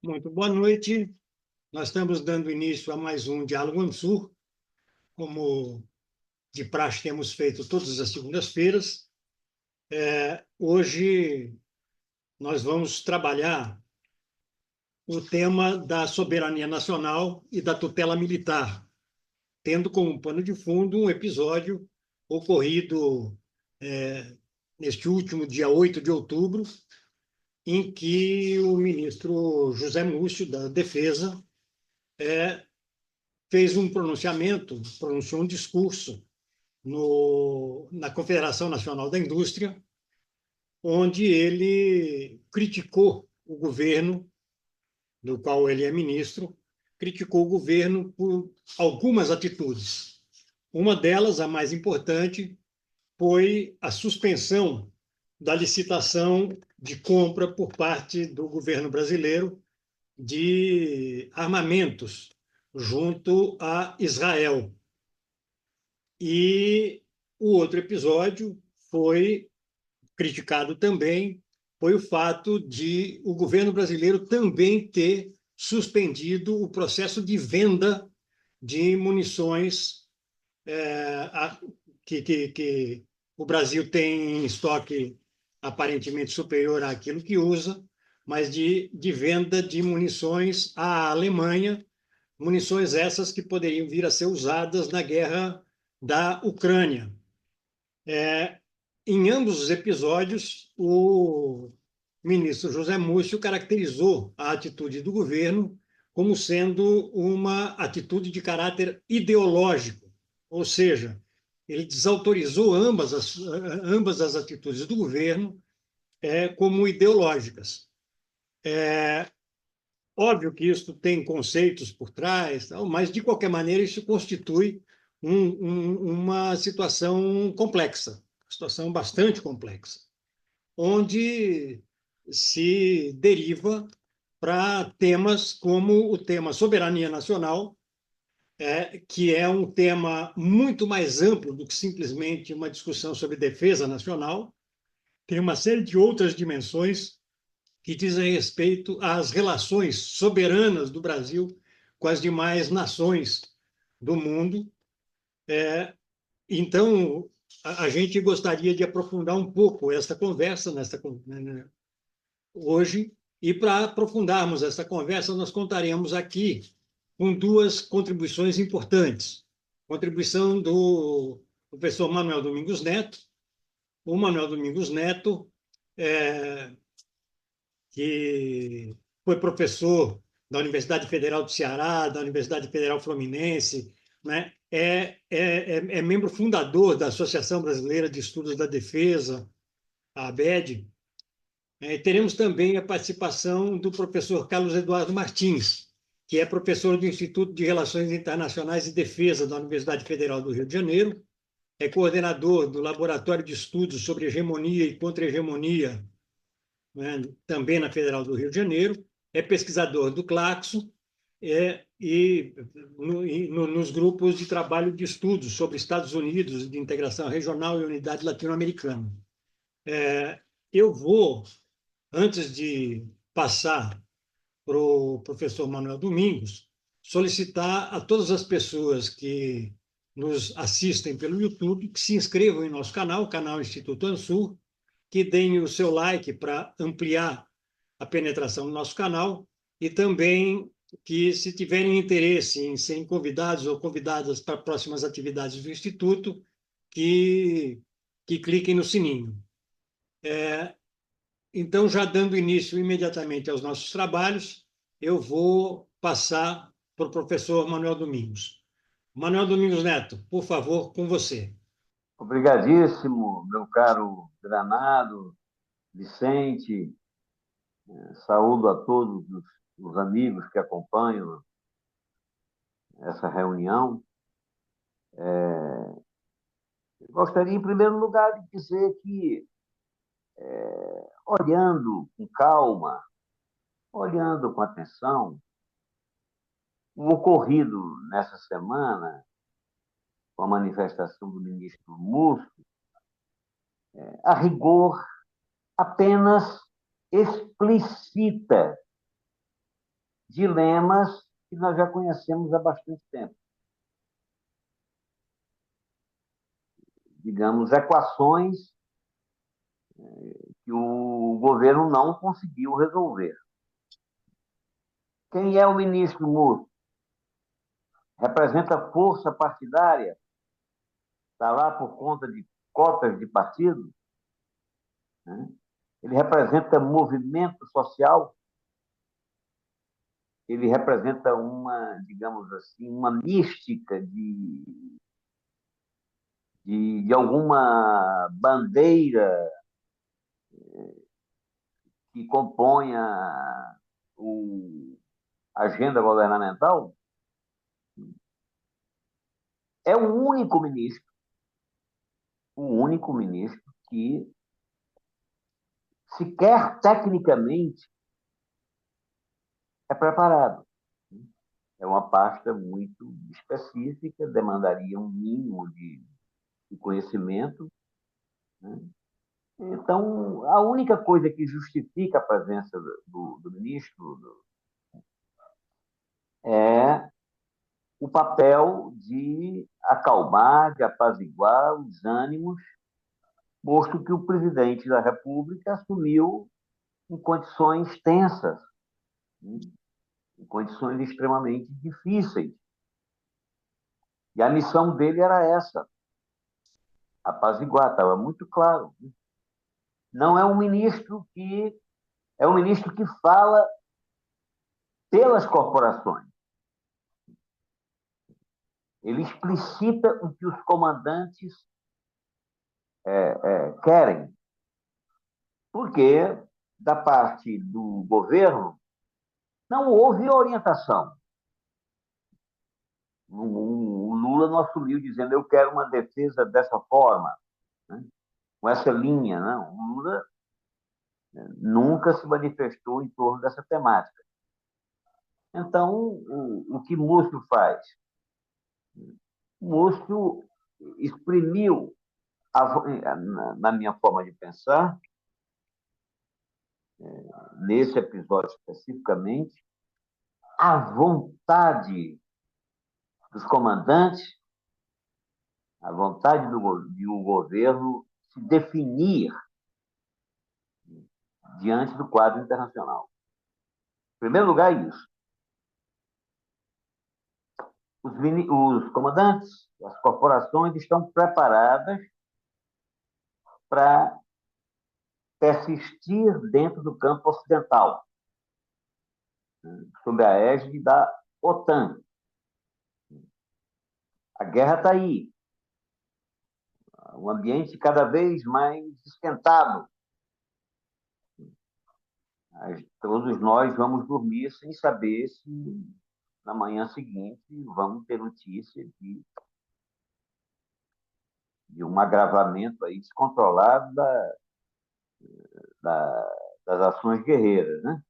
Muito boa noite. Nós estamos dando início a mais um Diálogo Amsur, como de praxe temos feito todas as segundas-feiras. Hoje nós vamos trabalhar o tema da soberania nacional e da tutela militar, tendo como pano de fundo um episódio ocorrido neste último dia 8 de outubro, em que o ministro José Múcio, da Defesa, fez um pronunciamento, pronunciou um discurso na Confederação Nacional da Indústria, onde ele criticou o governo, do qual ele é ministro, criticou o governo por algumas atitudes. Uma delas, a mais importante, foi a suspensão da licitação de compra por parte do governo brasileiro de armamentos junto a Israel. E o outro episódio foi criticado também, foi o fato de o governo brasileiro também ter suspendido o processo de venda de munições que o Brasil tem em estoque aparentemente superior àquilo que usa, mas de venda de munições à Alemanha, munições essas que poderiam vir a ser usadas na guerra da Ucrânia. Em ambos os episódios, o ministro José Múcio caracterizou a atitude do governo como sendo uma atitude de caráter ideológico, ou seja, ele desautorizou ambas as atitudes do governo como ideológicas. Óbvio que isso tem conceitos por trás, mas, de qualquer maneira, isso constitui uma situação complexa, situação bastante complexa, onde se deriva para temas como o tema soberania nacional, que é um tema muito mais amplo do que simplesmente uma discussão sobre defesa nacional, tem uma série de outras dimensões que dizem respeito às relações soberanas do Brasil com as demais nações do mundo. Então, a gente gostaria de aprofundar um pouco essa conversa hoje, e para aprofundarmos essa conversa, nós contaremos aqui com duas contribuições importantes. Contribuição do professor Manuel Domingos Neto. O Manuel Domingos Neto, que foi professor da Universidade Federal do Ceará, da Universidade Federal Fluminense, né? É membro fundador da Associação Brasileira de Estudos da Defesa, a ABED. Teremos também a participação do professor Carlos Eduardo Martins, que é professor do Instituto de Relações Internacionais e Defesa da Universidade Federal do Rio de Janeiro, é coordenador do Laboratório de Estudos sobre Hegemonia e Contra-Hegemonia, né, também na Federal do Rio de Janeiro, é pesquisador do Claxo e nos grupos de trabalho de estudos sobre Estados Unidos, de integração regional e unidade latino-americana. Eu vou, antes de passar para o professor Manuel Domingos, solicitar a todas as pessoas que nos assistem pelo YouTube que se inscrevam em nosso canal, o canal Instituto Ansur, que deem o seu like para ampliar a penetração no nosso canal e também que, se tiverem interesse em serem convidados ou convidadas para próximas atividades do Instituto, que cliquem no sininho. Então, já dando início imediatamente aos nossos trabalhos, eu vou passar para o professor Manuel Domingos. Manuel Domingos Neto, por favor, com você. Obrigadíssimo, meu caro Granado, Vicente. Saúdo a todos os amigos que acompanham essa reunião. Gostaria, em primeiro lugar, de dizer que, olhando com calma, olhando com atenção, o ocorrido nessa semana, com a manifestação do ministro Múcio, a rigor, apenas explicita dilemas que nós já conhecemos há bastante tempo. Digamos, equações que o governo não conseguiu resolver. Quem é o ministro Muro? Representa força partidária? Está lá por conta de cotas de partido? Né? Ele representa movimento social? Ele representa uma, digamos assim, uma mística de alguma bandeira que compõe a agenda governamental? É o único ministro que, sequer tecnicamente, é preparado. É uma pasta muito específica, demandaria um mínimo de conhecimento. Né? Então, a única coisa que justifica a presença do ministro é o papel de acalmar, de apaziguar os ânimos, posto que o presidente da República assumiu em condições tensas, né? Em condições extremamente difíceis. E a missão dele era essa, apaziguar, estava muito claro. Não é um ministro que é um ministro que fala pelas corporações. Ele explicita o que os comandantes querem, porque da parte do governo não houve orientação. O Lula não assumiu dizendo eu quero uma defesa dessa forma, né? Com essa linha. Não. O Lula nunca se manifestou em torno dessa temática. Então, o que Múcio faz? Múcio exprimiu, na minha forma de pensar, nesse episódio especificamente, a vontade dos comandantes, a vontade de um governo se definir diante do quadro internacional. Em primeiro lugar, isso. Os comandantes, as corporações estão preparadas para persistir dentro do campo ocidental, né, sob a égide da OTAN. A guerra está aí, o ambiente cada vez mais esquentado. Todos nós vamos dormir sem saber se na manhã seguinte vamos ter notícia de um agravamento aí descontrolado das ações guerreiras, né?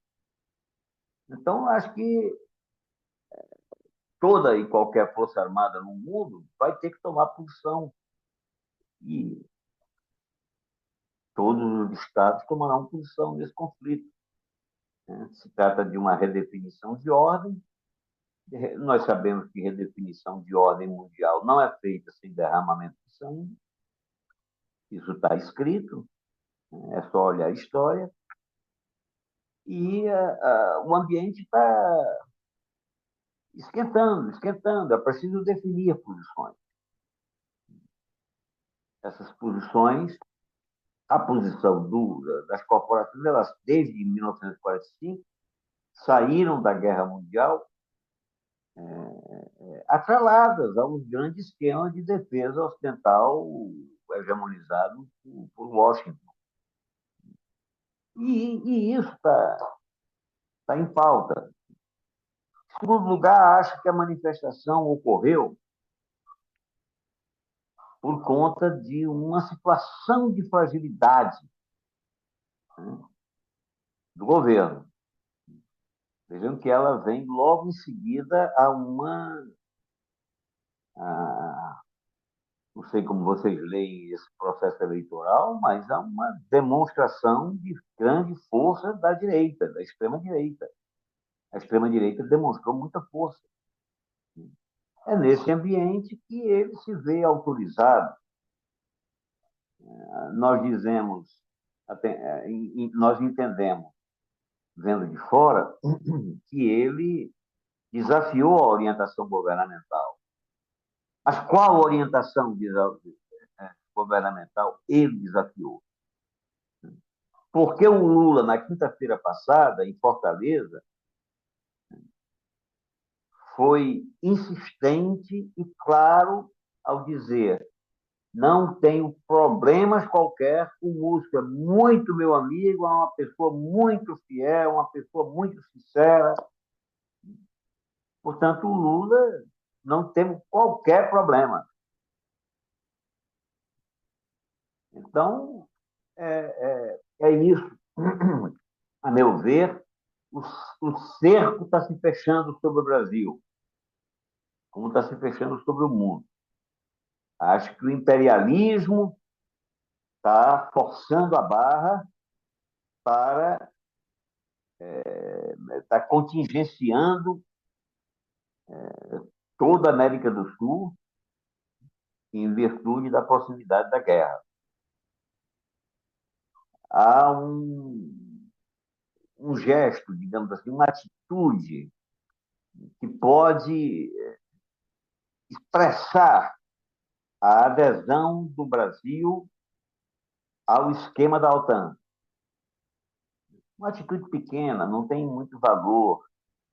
Então, acho que toda e qualquer força armada no mundo vai ter que tomar posição e todos os estados tomarão posição nesse conflito, né? Se trata de uma redefinição de ordem. Nós sabemos que redefinição de ordem mundial não é feita sem derramamento de sangue. Isso está escrito, é só olhar a história. E o ambiente está esquentando, esquentando. É preciso definir posições. Essas posições, a posição das corporações, elas desde 1945 saíram da Guerra Mundial atreladas a um grande esquema de defesa ocidental hegemonizado por Washington. E isso está em pauta. Em segundo lugar, acho que a manifestação ocorreu por conta de uma situação de fragilidade, né, do governo. Vejam que ela vem logo em seguida não sei como vocês leem esse processo eleitoral, mas há uma demonstração de grande força da direita, da extrema-direita. A extrema-direita demonstrou muita força. É nesse ambiente que ele se vê autorizado. Nós dizemos, nós entendemos, vendo de fora, que ele desafiou a orientação governamental. Mas qual orientação governamental ele desafiou? Porque o Lula, na quinta-feira passada, em Fortaleza, foi insistente e claro ao dizer: não tenho problemas qualquer, o músico é muito meu amigo, é uma pessoa muito fiel, uma pessoa muito sincera. Portanto, o Lula não tem qualquer problema. Então, é isso. A meu ver, o cerco está se fechando sobre o Brasil, como está se fechando sobre o mundo. Acho que o imperialismo está forçando a barra para está contingenciando toda a América do Sul em virtude da proximidade da guerra. Há um gesto, digamos assim, uma atitude que pode expressar a adesão do Brasil ao esquema da OTAN. Uma atitude pequena, não tem muito valor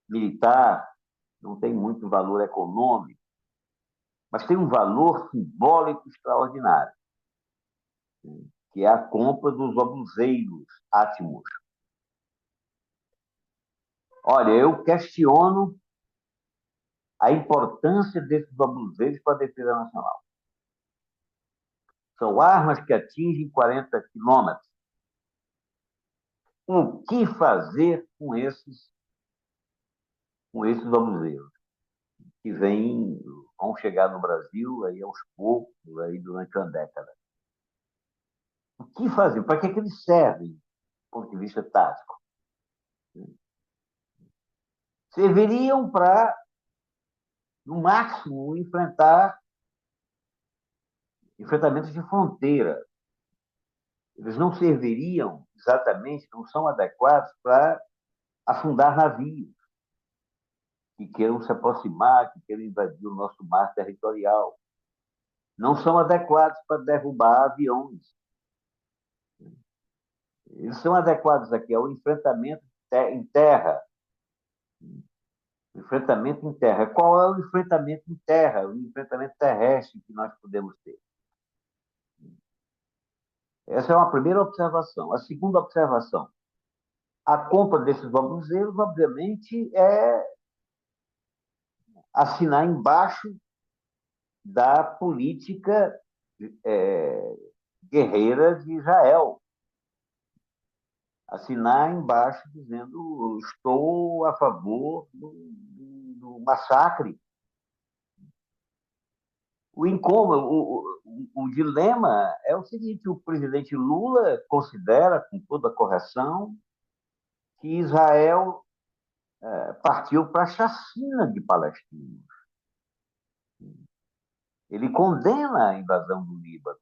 militar, não tem muito valor econômico, mas tem um valor simbólico extraordinário, que é a compra dos obuseiros átimos. Olha, eu questiono a importância desses obuseiros para a defesa nacional. São armas que atingem 40 quilômetros. O que fazer com esses obuseiros que vão chegar no Brasil aí aos poucos, aí durante uma década? O que fazer? Para que eles servem, do ponto de vista tático? Serviriam para, no máximo, enfrentamentos de fronteira. Eles não serviriam exatamente, não são adequados para afundar navios que queiram se aproximar, que queiram invadir o nosso mar territorial. Não são adequados para derrubar aviões. Eles são adequados aqui ao enfrentamento em terra. Enfrentamento em terra. Qual é o enfrentamento em terra? O enfrentamento terrestre que nós podemos ter? Essa é uma primeira observação. A segunda observação: a compra desses obuseiros, obviamente, é assinar embaixo da política guerreira de Israel. Assinar embaixo dizendo: estou a favor do massacre. O incômodo, o dilema é o seguinte: o presidente Lula considera, com toda a correção, que Israel partiu para a chacina de palestinos. Ele condena a invasão do Líbano.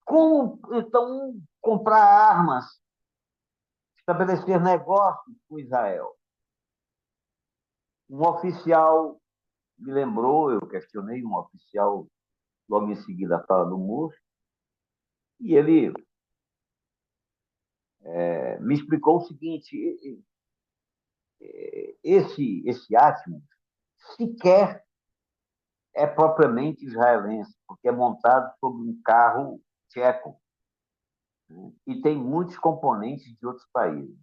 Como, então, comprar armas, estabelecer negócios com Israel? Um oficial me lembrou, eu questionei um oficial logo em seguida a fala do moço, e ele me explicou o seguinte: esse átomo sequer é propriamente israelense, porque é montado sobre um carro tcheco, né? E tem muitos componentes de outros países.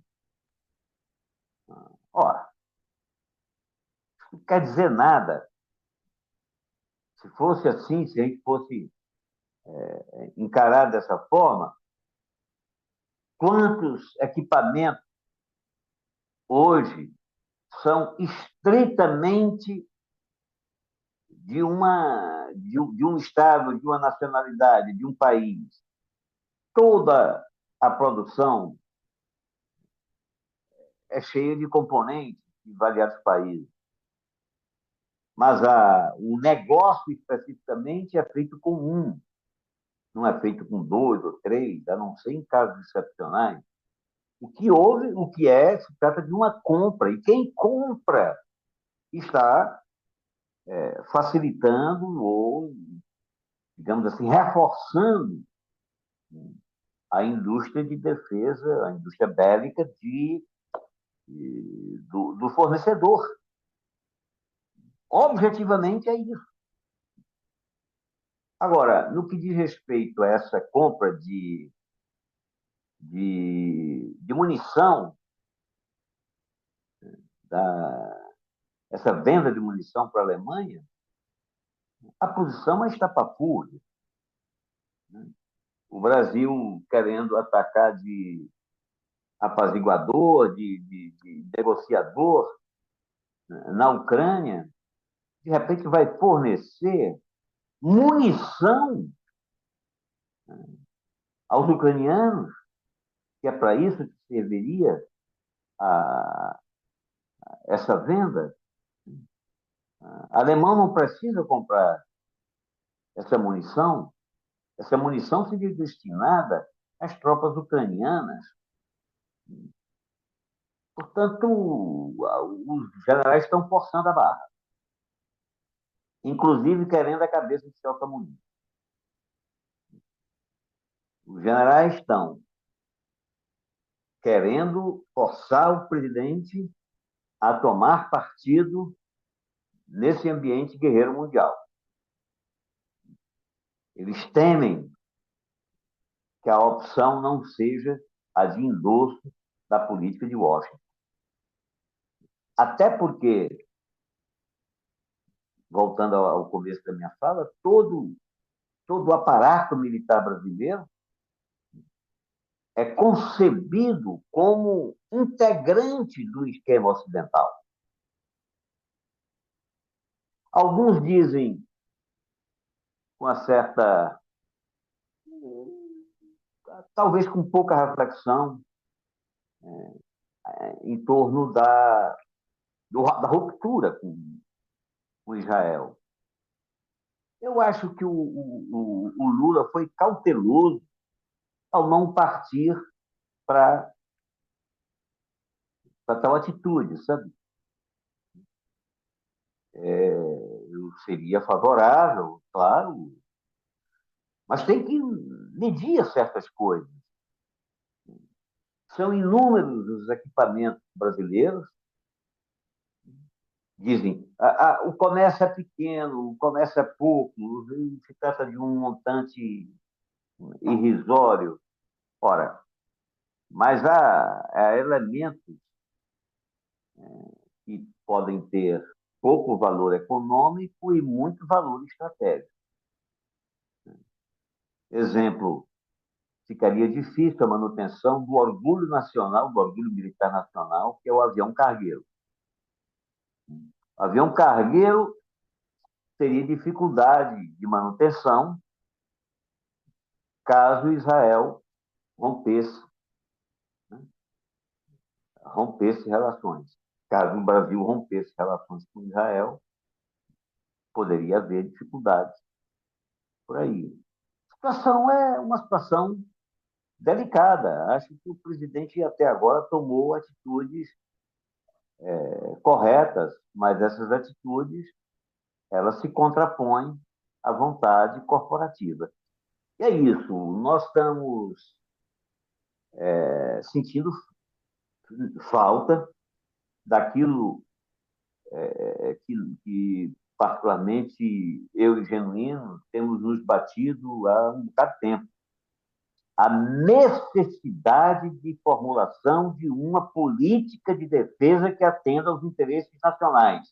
Ora, não quer dizer nada. Se fosse assim, se a gente fosse encarar dessa forma, quantos equipamentos hoje são estritamente de um estado, de uma nacionalidade, de um país? Toda a produção é cheia de componentes de variados países. Mas o negócio, especificamente, é feito com um, não é feito com dois ou três, a não ser em casos excepcionais. Se trata de uma compra, e quem compra está facilitando ou, digamos assim, reforçando a indústria de defesa, a indústria bélica do fornecedor. Objetivamente é isso. Agora, no que diz respeito a essa compra de munição, essa venda de munição para a Alemanha, a posição é estapafúrdia. Né? O Brasil querendo atacar de apaziguador, de negociador, né, na Ucrânia, de repente vai fornecer munição, né, aos ucranianos, que é para isso que serviria a, essa venda. A Alemanha não precisa comprar essa munição seria destinada às tropas ucranianas. Portanto, os generais estão forçando a barra, inclusive querendo a cabeça de Celso Amorim. Os generais estão querendo forçar o presidente a tomar partido nesse ambiente guerreiro mundial. Eles temem que a opção não seja a de endosso da política de Washington. Até porque, voltando ao começo da minha fala, todo o aparato militar brasileiro é concebido como integrante do esquema ocidental. Alguns dizem, com uma certa, talvez com pouca reflexão, em torno da ruptura com Israel. Eu acho que o Lula foi cauteloso ao não partir para tal atitude, sabe? Eu seria favorável, claro, mas tem que medir certas coisas. São inúmeros os equipamentos brasileiros. Dizem, o comércio é pequeno, o comércio é pouco, se trata de um montante irrisório. Ora, mas há elementos que podem ter pouco valor econômico e muito valor estratégico. Exemplo, ficaria difícil a manutenção do orgulho nacional, do orgulho militar nacional, que é o avião cargueiro. O avião cargueiro teria dificuldade de manutenção caso Israel rompesse, né, rompesse relações. Caso o Brasil rompesse relações com Israel, poderia haver dificuldades por aí. A situação é uma situação delicada. Acho que o presidente até agora tomou atitudes corretas, mas essas atitudes elas se contrapõem à vontade corporativa. E é isso. Nós estamos sentindo falta daquilo que particularmente eu e Genuíno temos nos batido há um bocado de tempo. A necessidade de formulação de uma política de defesa que atenda aos interesses nacionais.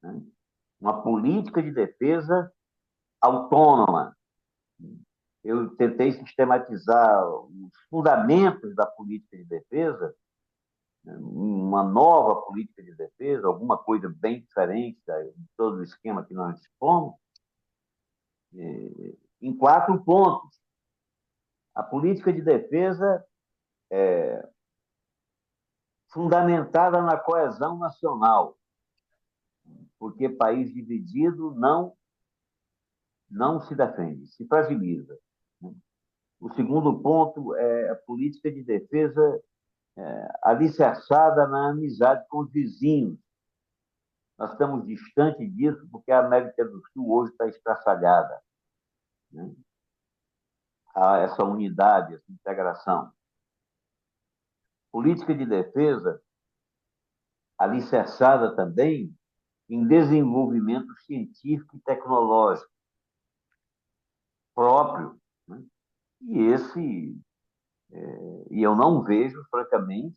Né? Uma política de defesa autônoma. Eu tentei sistematizar os fundamentos da política de defesa, uma nova política de defesa, alguma coisa bem diferente de todo o esquema que nós dispomos, em 4 pontos. A política de defesa fundamentada na coesão nacional, porque país dividido não se defende, se fragiliza. O segundo ponto é a política de defesa alicerçada na amizade com os vizinhos. Nós estamos distantes disso porque a América do Sul hoje está estraçalhada, né? Há essa unidade, essa integração. Política de defesa alicerçada também em desenvolvimento científico e tecnológico próprio, né? E eu não vejo, francamente,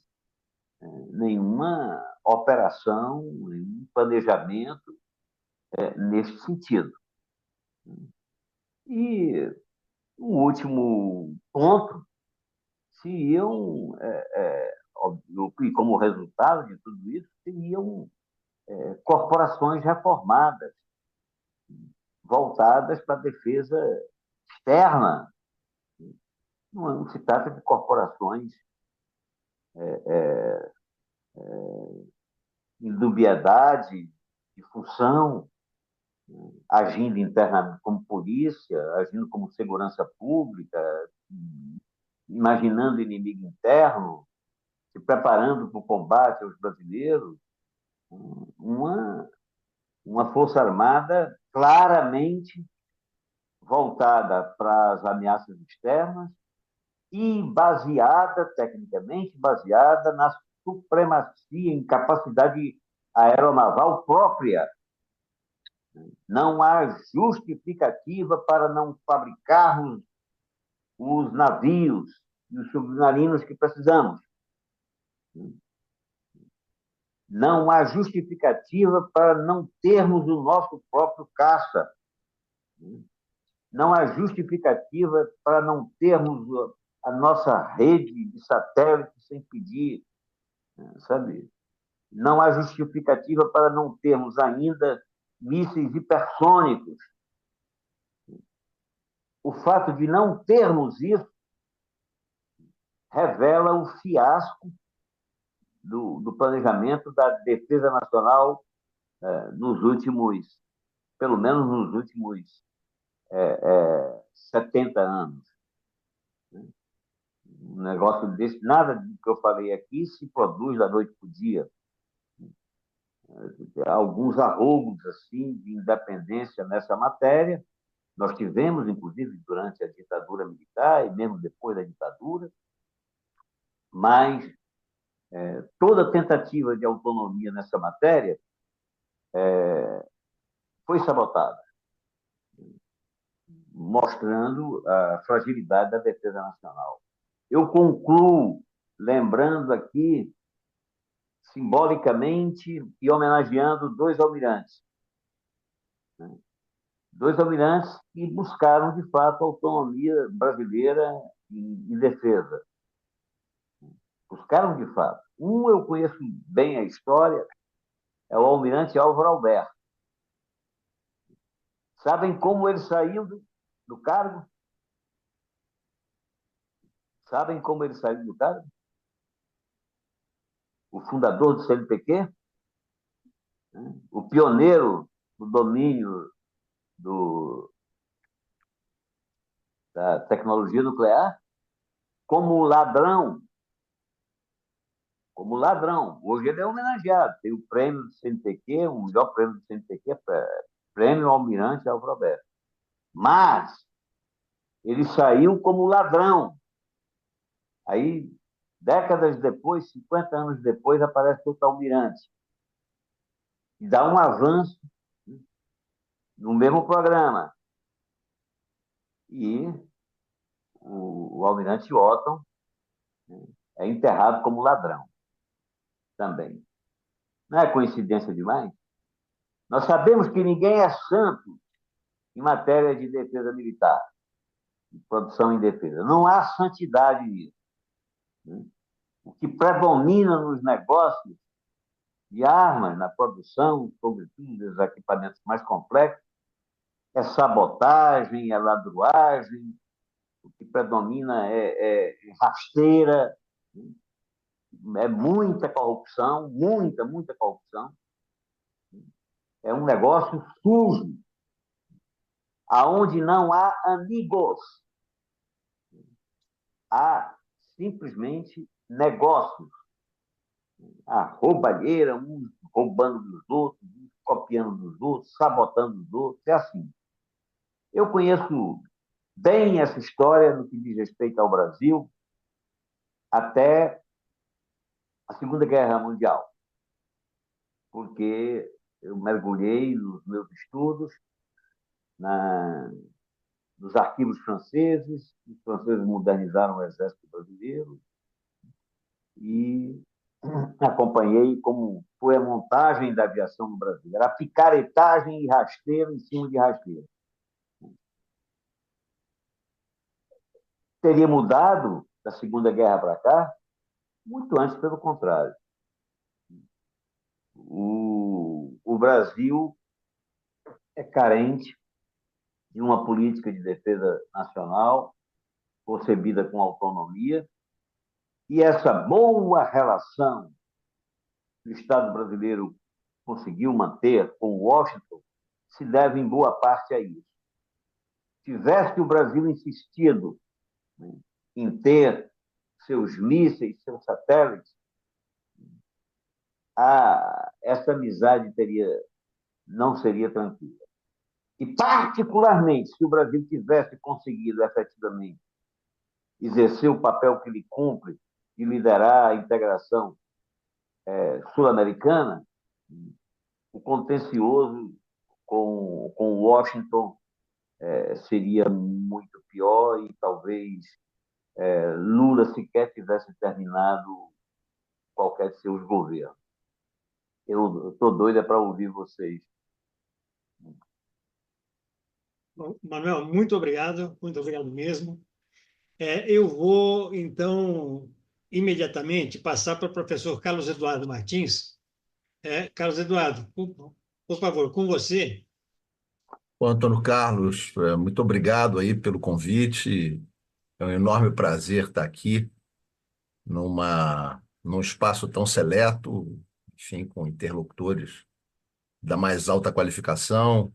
nenhuma operação, nenhum planejamento neste sentido. E o último ponto seriam, e como resultado de tudo isso, seriam corporações reformadas, voltadas para a defesa externa. Não se trata de corporações em dubiedade de função, agindo internamente como polícia, agindo como segurança pública, imaginando inimigo interno, se preparando para o combate aos brasileiros. Uma força armada claramente voltada para as ameaças externas e tecnicamente baseada na supremacia em capacidade aeronaval própria. Não há justificativa para não fabricarmos os navios e os submarinos que precisamos. Não há justificativa para não termos o nosso próprio caça. Não há justificativa para não termos a nossa rede de satélites sem pedir, sabe? Não há justificativa para não termos ainda mísseis hipersônicos. O fato de não termos isso revela o fiasco do planejamento da defesa nacional nos últimos, pelo menos nos últimos 70 anos. Um negócio desse, nada do que eu falei aqui se produz da noite para o dia. Alguns arroubos assim, de independência nessa matéria, nós tivemos, inclusive, durante a ditadura militar e mesmo depois da ditadura, mas toda tentativa de autonomia nessa matéria foi sabotada, mostrando a fragilidade da defesa nacional. Eu concluo lembrando aqui, simbolicamente, e homenageando dois almirantes. Dois almirantes que buscaram, de fato, a autonomia brasileira em defesa. Buscaram, de fato. Um, eu conheço bem a história, é o almirante Álvaro Alberto. Sabem como ele saiu do cargo? Sabem como ele saiu do cargo? O fundador do CNPq, o pioneiro do domínio da tecnologia nuclear, como ladrão. Como ladrão. Hoje ele é homenageado. Tem o prêmio do CNPq, o melhor prêmio do CNPq é Prêmio Almirante Álvaro Alberto. Mas ele saiu como ladrão. Aí, décadas depois, 50 anos depois, aparece outro almirante. E dá um avanço no mesmo programa. E o almirante Otton é enterrado como ladrão também. Não é coincidência demais? Nós sabemos que ninguém é santo em matéria de defesa militar, de produção em defesa. Não há santidade nisso. O que predomina nos negócios de armas, na produção, sobretudo dos equipamentos mais complexos, é sabotagem, é ladruagem, o que predomina é rasteira. é muita corrupção, muita corrupção. É um negócio sujo, aonde não há amigos, há simplesmente negócios. A roubalheira, uns roubando dos outros, uns copiando dos outros, sabotando dos outros, é assim. Eu conheço bem essa história no que diz respeito ao Brasil até a Segunda Guerra Mundial, porque eu mergulhei nos meus estudos na, nos arquivos franceses, os franceses modernizaram o exército brasileiro e acompanhei como foi a montagem da aviação no Brasil. Era picaretagem e rasteiro em cima de rasteiro. Teria mudado da Segunda Guerra para cá? Muito antes, pelo contrário. O Brasil é carente de uma política de defesa nacional concebida com autonomia, e essa boa relação que o Estado brasileiro conseguiu manter com Washington se deve em boa parte a isso. Tivesse o Brasil insistido, né, em ter seus mísseis, seus satélites, essa amizade não seria tranquila. E, particularmente, se o Brasil tivesse conseguido efetivamente exercer o papel que lhe cumpre de liderar a integração sul-americana, o contencioso com Washington seria muito pior e talvez Lula sequer tivesse terminado qualquer de seus governos. Eu estou doida para ouvir vocês. Bom, Manuel, muito obrigado mesmo. Eu vou, então, imediatamente passar para o professor Carlos Eduardo Martins. Carlos Eduardo, por favor, com você. Bom, Antônio Carlos, muito obrigado aí pelo convite. É um enorme prazer estar aqui num espaço tão seleto, enfim, com interlocutores da mais alta qualificação.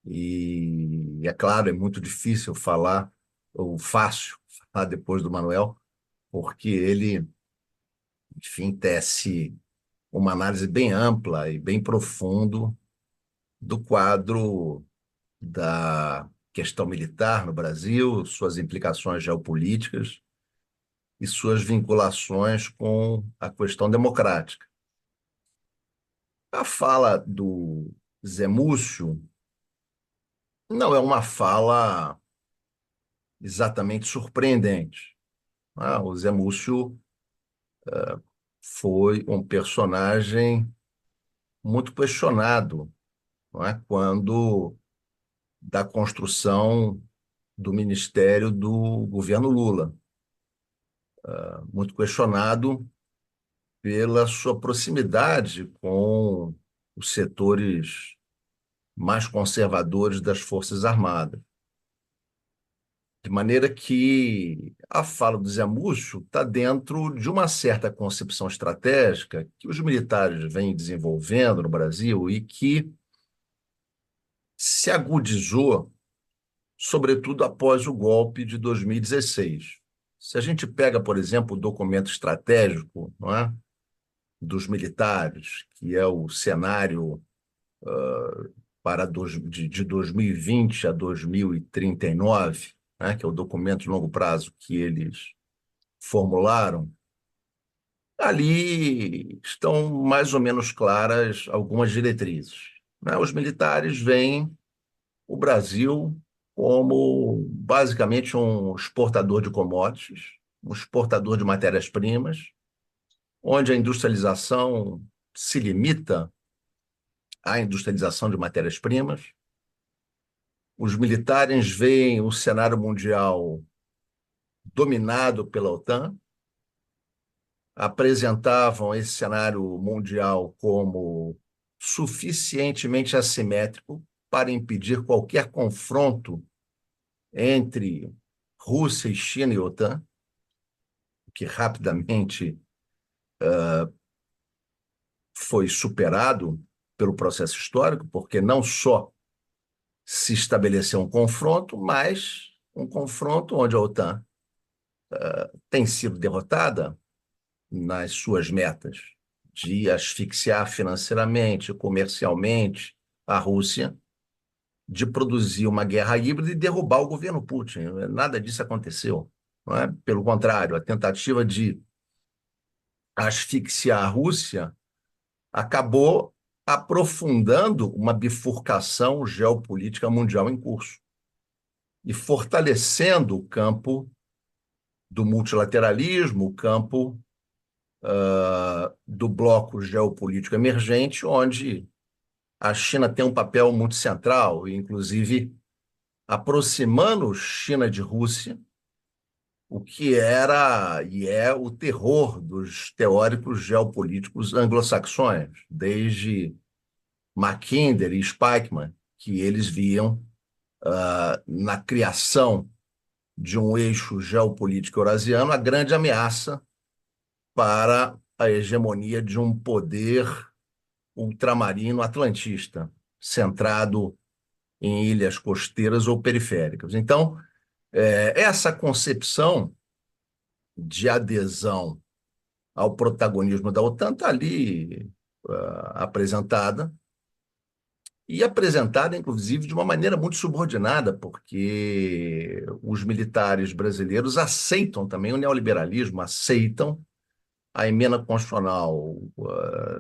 E é claro, é muito difícil falar, ou fácil falar depois do Manuel, porque ele, enfim, tece uma análise bem ampla e bem profundo do quadro da questão militar no Brasil, suas implicações geopolíticas e suas vinculações com a questão democrática. A fala do Zé Múcio não é uma fala exatamente surpreendente. O Zé Múcio foi um personagem muito questionado, não é? Quando da construção do ministério do governo Lula. Muito questionado pela sua proximidade com os setores mais conservadores das Forças Armadas. De maneira que a fala do Zé Múcio está dentro de uma certa concepção estratégica que os militares vêm desenvolvendo no Brasil e que se agudizou, sobretudo após o golpe de 2016. Se a gente pega, por exemplo, o documento estratégico, não é, dos militares, que é o cenário de 2020 a 2039, né, que é o documento de longo prazo que eles formularam, ali estão mais ou menos claras algumas diretrizes, né? Os militares veem o Brasil como basicamente um exportador de commodities, um exportador de matérias-primas, onde a industrialização se limita à industrialização de matérias-primas. Os militares veem o cenário mundial dominado pela OTAN, apresentavam esse cenário mundial como suficientemente assimétrico para impedir qualquer confronto entre Rússia e China e OTAN, que rapidamente foi superado pelo processo histórico, porque não só se estabeleceu um confronto, mas um confronto onde a OTAN tem sido derrotada nas suas metas de asfixiar financeiramente, comercialmente a Rússia, de produzir uma guerra híbrida e derrubar o governo Putin. Nada disso aconteceu. Não é? Pelo contrário, a tentativa de asfixiar a Rússia acabou aprofundando uma bifurcação geopolítica mundial em curso e fortalecendo o campo do multilateralismo, o campo do bloco geopolítico emergente, onde a China tem um papel muito central, inclusive aproximando China de Rússia, o que era e é o terror dos teóricos geopolíticos anglo-saxões, desde Mackinder e Spykman, que eles viam na criação de um eixo geopolítico eurasiano a grande ameaça para a hegemonia de um poder ultramarino atlantista, centrado em ilhas costeiras ou periféricas. Então, essa concepção de adesão ao protagonismo da OTAN está ali apresentada, e apresentada, inclusive, de uma maneira muito subordinada, porque os militares brasileiros aceitam também o neoliberalismo, aceitam a emenda constitucional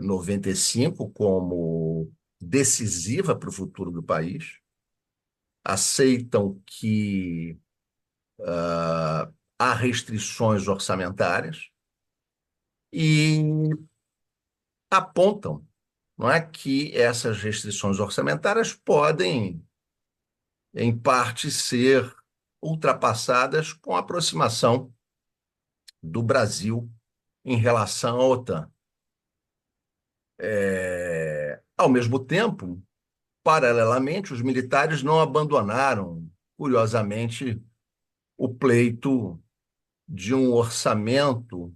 95 como decisiva para o futuro do país, aceitam que há restrições orçamentárias e apontam, não é, que essas restrições orçamentárias podem, em parte, ser ultrapassadas com a aproximação do Brasil em relação à OTAN. Ao mesmo tempo, paralelamente, os militares não abandonaram, curiosamente, o pleito de um orçamento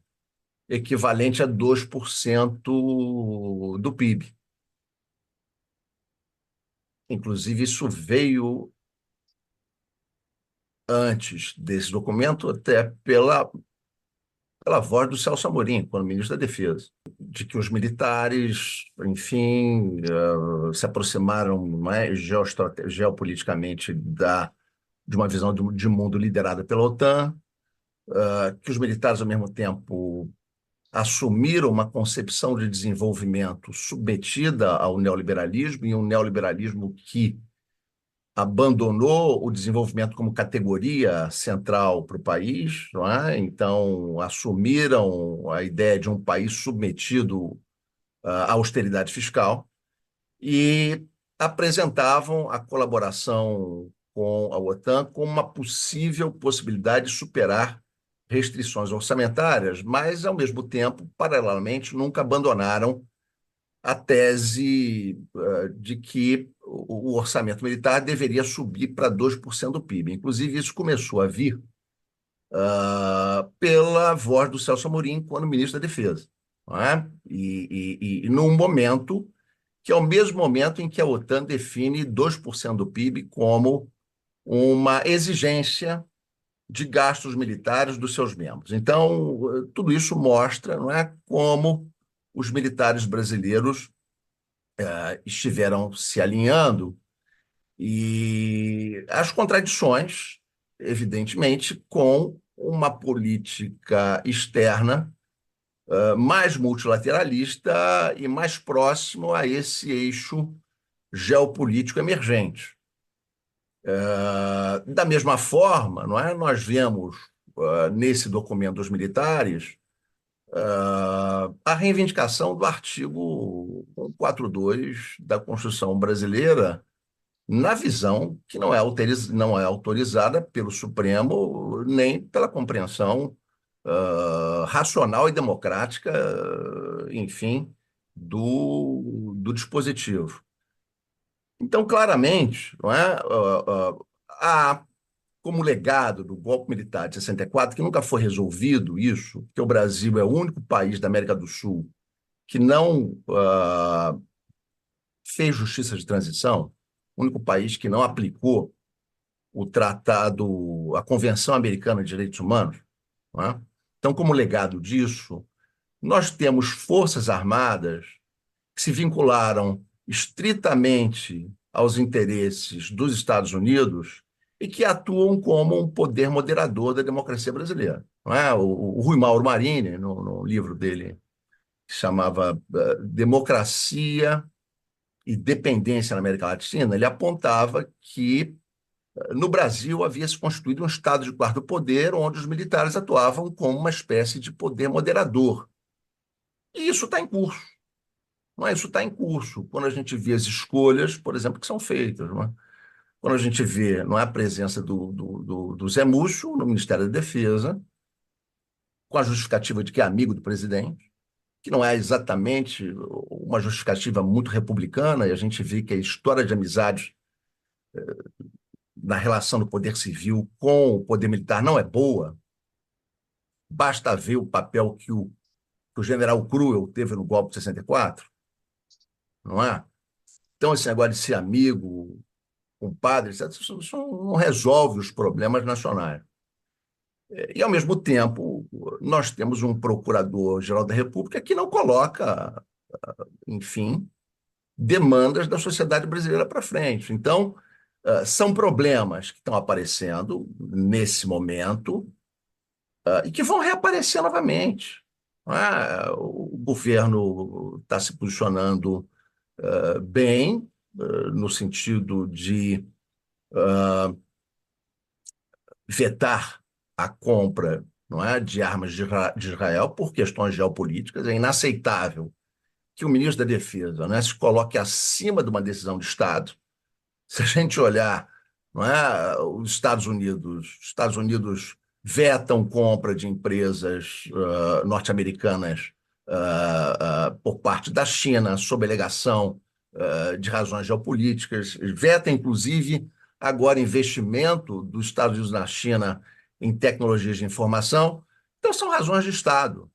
equivalente a 2% do PIB. Inclusive, isso veio antes desse documento, até pela voz do Celso Amorim, quando ministro da Defesa, de que os militares, enfim, se aproximaram mais geopoliticamente de uma visão de mundo liderada pela OTAN, que os militares, ao mesmo tempo, assumiram uma concepção de desenvolvimento submetida ao neoliberalismo, e um neoliberalismo que abandonou o desenvolvimento como categoria central para o país, não é? Então, assumiram a ideia de um país submetido à austeridade fiscal e apresentavam a colaboração com a OTAN como uma possível possibilidade de superar restrições orçamentárias, mas, ao mesmo tempo, paralelamente, nunca abandonaram a tese de que o orçamento militar deveria subir para 2% do PIB. Inclusive, isso começou a vir pela voz do Celso Amorim quando ministro da Defesa. Não é? E num momento que é o mesmo momento em que a OTAN define 2% do PIB como uma exigência de gastos militares dos seus membros. Então, tudo isso mostra, não é, como os militares brasileiros estiveram se alinhando e as contradições, evidentemente, com uma política externa mais multilateralista e mais próximo a esse eixo geopolítico emergente. Da mesma forma, não é, nós vemos nesse documento dos militares a reivindicação do artigo 142 da Constituição brasileira, na visão que não é autorizada pelo Supremo nem pela compreensão racional e democrática, enfim, do dispositivo. Então, claramente, não é, há como legado do golpe militar de 64, que nunca foi resolvido isso, porque o Brasil é o único país da América do Sul que não fez justiça de transição, o único país que não aplicou o tratado, a Convenção Americana de Direitos Humanos, não é? Então, como legado disso, nós temos forças armadas que se vincularam estritamente aos interesses dos Estados Unidos e que atuam como um poder moderador da democracia brasileira. Não é? O Rui Mauro Marini, no livro dele, que chamava Democracia e Dependência na América Latina, ele apontava que no Brasil havia se constituído um estado de quarto poder, onde os militares atuavam como uma espécie de poder moderador. E isso está em curso. Não é? Isso está em curso. Quando a gente vê as escolhas, por exemplo, que são feitas. Não é? Quando a gente vê, não é, a presença do Zé Múcio no Ministério da Defesa, com a justificativa de que é amigo do presidente, que não é exatamente uma justificativa muito republicana, e a gente vê que a história de amizades na relação do poder civil com o poder militar não é boa. Basta ver o papel que o general Cruel teve no golpe de 64, não é? Então, esse negócio de ser amigo, compadre, isso não resolve os problemas nacionais. E, ao mesmo tempo, nós temos um procurador-geral da República que não coloca, enfim, demandas da sociedade brasileira para frente. Então, são problemas que estão aparecendo nesse momento e que vão reaparecer novamente. Não é? O governo está se posicionando bem, no sentido de vetar a compra, não é, de armas de Israel por questões geopolíticas. É inaceitável que o ministro da Defesa, né, se coloque acima de uma decisão de Estado. Se a gente olhar, não é, os Estados Unidos vetam compra de empresas norte-americanas por parte da China, sob alegação de razões geopolíticas, veta, inclusive, agora investimento dos Estados Unidos na China em tecnologias de informação. Então, são razões de Estado,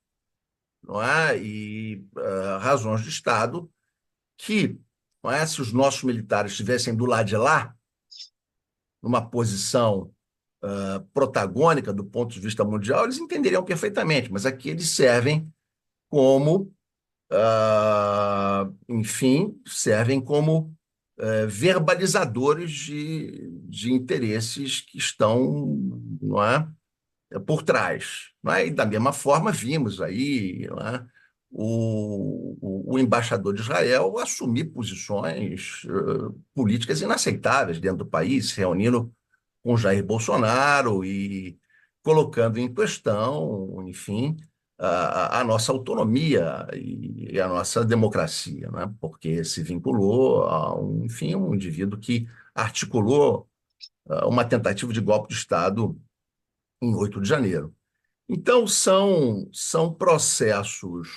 não é? E razões de Estado que, não é, se os nossos militares estivessem do lado de lá, numa posição protagônica do ponto de vista mundial, eles entenderiam perfeitamente, mas aqui eles servem como, enfim, servem como verbalizadores de interesses que estão, não é, por trás. Não é? E, da mesma forma, vimos aí, não é, o embaixador de Israel assumir posições políticas inaceitáveis dentro do país, se reunindo com Jair Bolsonaro e colocando em questão, enfim, a nossa autonomia e a nossa democracia, né? Porque se vinculou a enfim, um indivíduo que articulou uma tentativa de golpe de Estado em 8 de janeiro. Então, são processos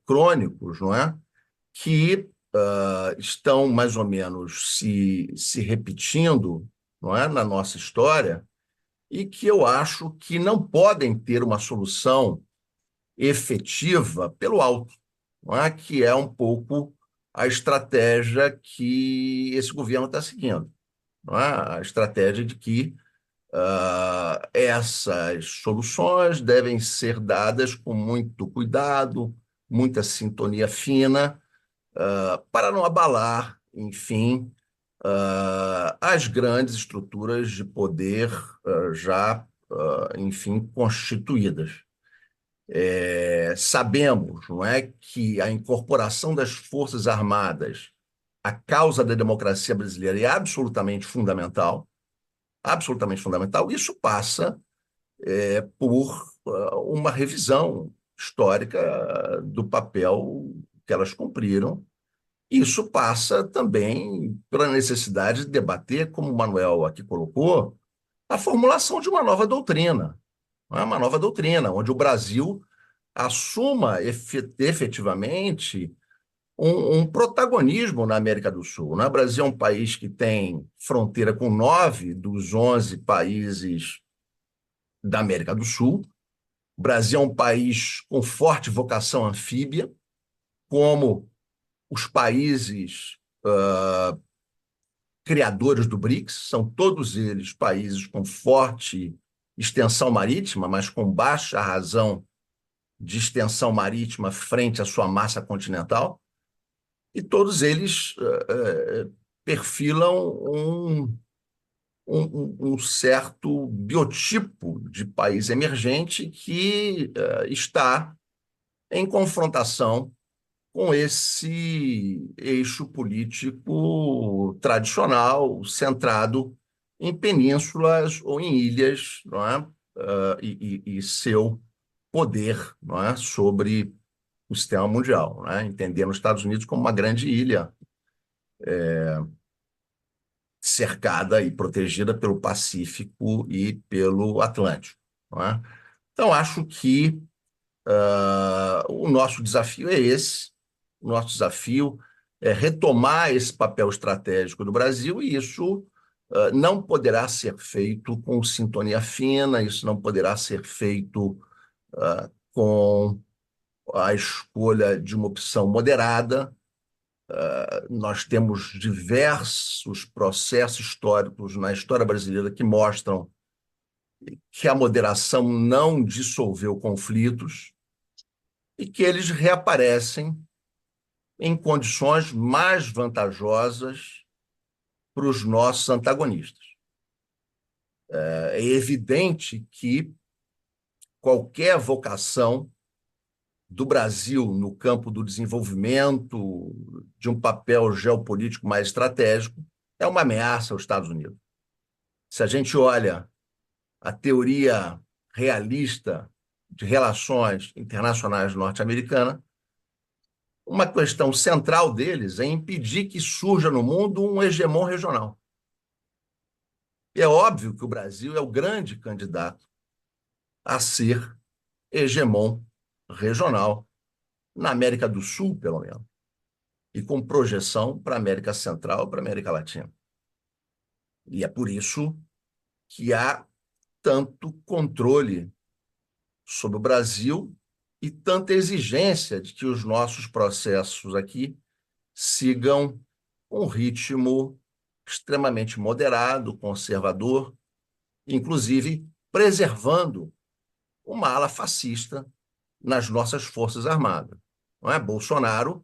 crônicos, não é? Que estão mais ou menos se repetindo, não é? Na nossa história, e que eu acho que não podem ter uma solução efetiva pelo alto, não é? Que é um pouco a estratégia que esse governo está seguindo, não é? A estratégia de que essas soluções devem ser dadas com muito cuidado, muita sintonia fina, para não abalar, enfim, as grandes estruturas de poder já, enfim, constituídas. Sabemos, não é, que a incorporação das Forças Armadas à causa da democracia brasileira é absolutamente fundamental, absolutamente fundamental. Isso passa por uma revisão histórica do papel que elas cumpriram. Isso passa também pela necessidade de debater, como o Manuel aqui colocou, a formulação de uma nova doutrina, não é? Uma nova doutrina, onde o Brasil assuma efetivamente um protagonismo na América do Sul, né? O Brasil é um país que tem fronteira com 9 dos 11 países da América do Sul. O Brasil é um país com forte vocação anfíbia, como os países criadores do BRICS, são todos eles países com forte extensão marítima, mas com baixa razão de extensão marítima frente à sua massa continental, e todos eles perfilam um certo biotipo de país emergente que está em confrontação com esse eixo político tradicional, centrado em penínsulas ou em ilhas, não é? E seu poder, não é? Sobre o sistema mundial, né? Entendendo os Estados Unidos como uma grande ilha cercada e protegida pelo Pacífico e pelo Atlântico, não é? Então, acho que o nosso desafio é esse. O nosso desafio é retomar esse papel estratégico do Brasil, e isso não poderá ser feito com sintonia fina, isso não poderá ser feito com a escolha de uma opção moderada. Nós temos diversos processos históricos na história brasileira que mostram que a moderação não dissolveu conflitos e que eles reaparecem em condições mais vantajosas para os nossos antagonistas. É evidente que qualquer vocação do Brasil no campo do desenvolvimento, de um papel geopolítico mais estratégico, é uma ameaça aos Estados Unidos. Se a gente olha a teoria realista de relações internacionais norte-americana, uma questão central deles é impedir que surja no mundo um hegemon regional. E é óbvio que o Brasil é o grande candidato a ser hegemon regional, na América do Sul, pelo menos, e com projeção para a América Central e para a América Latina. E é por isso que há tanto controle sobre o Brasil e tanta exigência de que os nossos processos aqui sigam um ritmo extremamente moderado, conservador, inclusive preservando uma ala fascista nas nossas Forças Armadas. Não é? Bolsonaro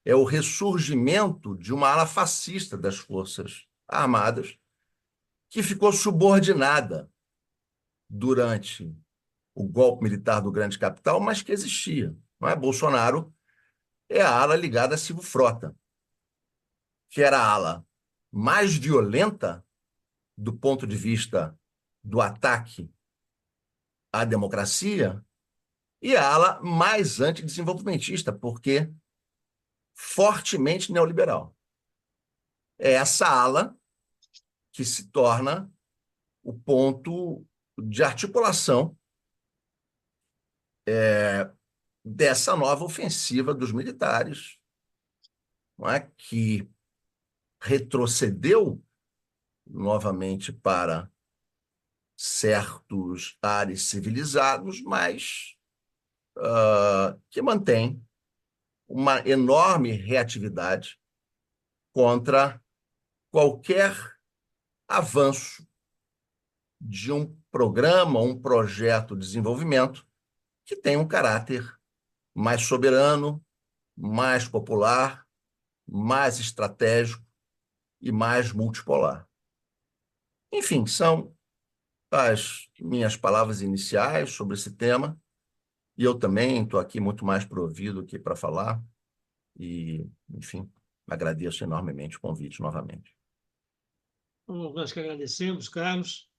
é o ressurgimento de uma ala fascista das Forças Armadas que ficou subordinada durante o golpe militar do Grande Capital, mas que existia. Não é? Bolsonaro é a ala ligada a Silvio Frota, que era a ala mais violenta do ponto de vista do ataque à democracia e a ala mais antidesenvolvimentista, porque fortemente neoliberal. É essa ala que se torna o ponto de articulação dessa nova ofensiva dos militares, não é? Que retrocedeu novamente para certos ares civilizados, mas que mantém uma enorme reatividade contra qualquer avanço de um programa, um projeto de desenvolvimento que tem um caráter mais soberano, mais popular, mais estratégico e mais multipolar. Enfim, são as minhas palavras iniciais sobre esse tema, e eu também estou aqui muito mais provido que para falar, e, enfim, agradeço enormemente o convite novamente. Nós que agradecemos, Carlos.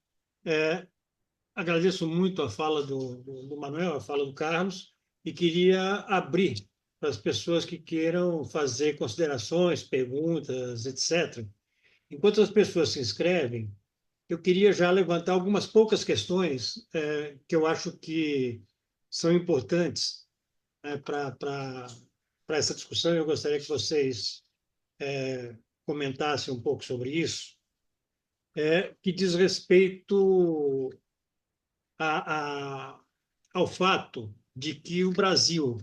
Agradeço muito a fala do Manuel, a fala do Carlos, e queria abrir para as pessoas que queiram fazer considerações, perguntas, etc. Enquanto as pessoas se inscrevem, eu queria já levantar algumas poucas questões que eu acho que são importantes, né, para para essa discussão, eu gostaria que vocês comentassem um pouco sobre isso, que diz respeito a, a, ao fato de que o Brasil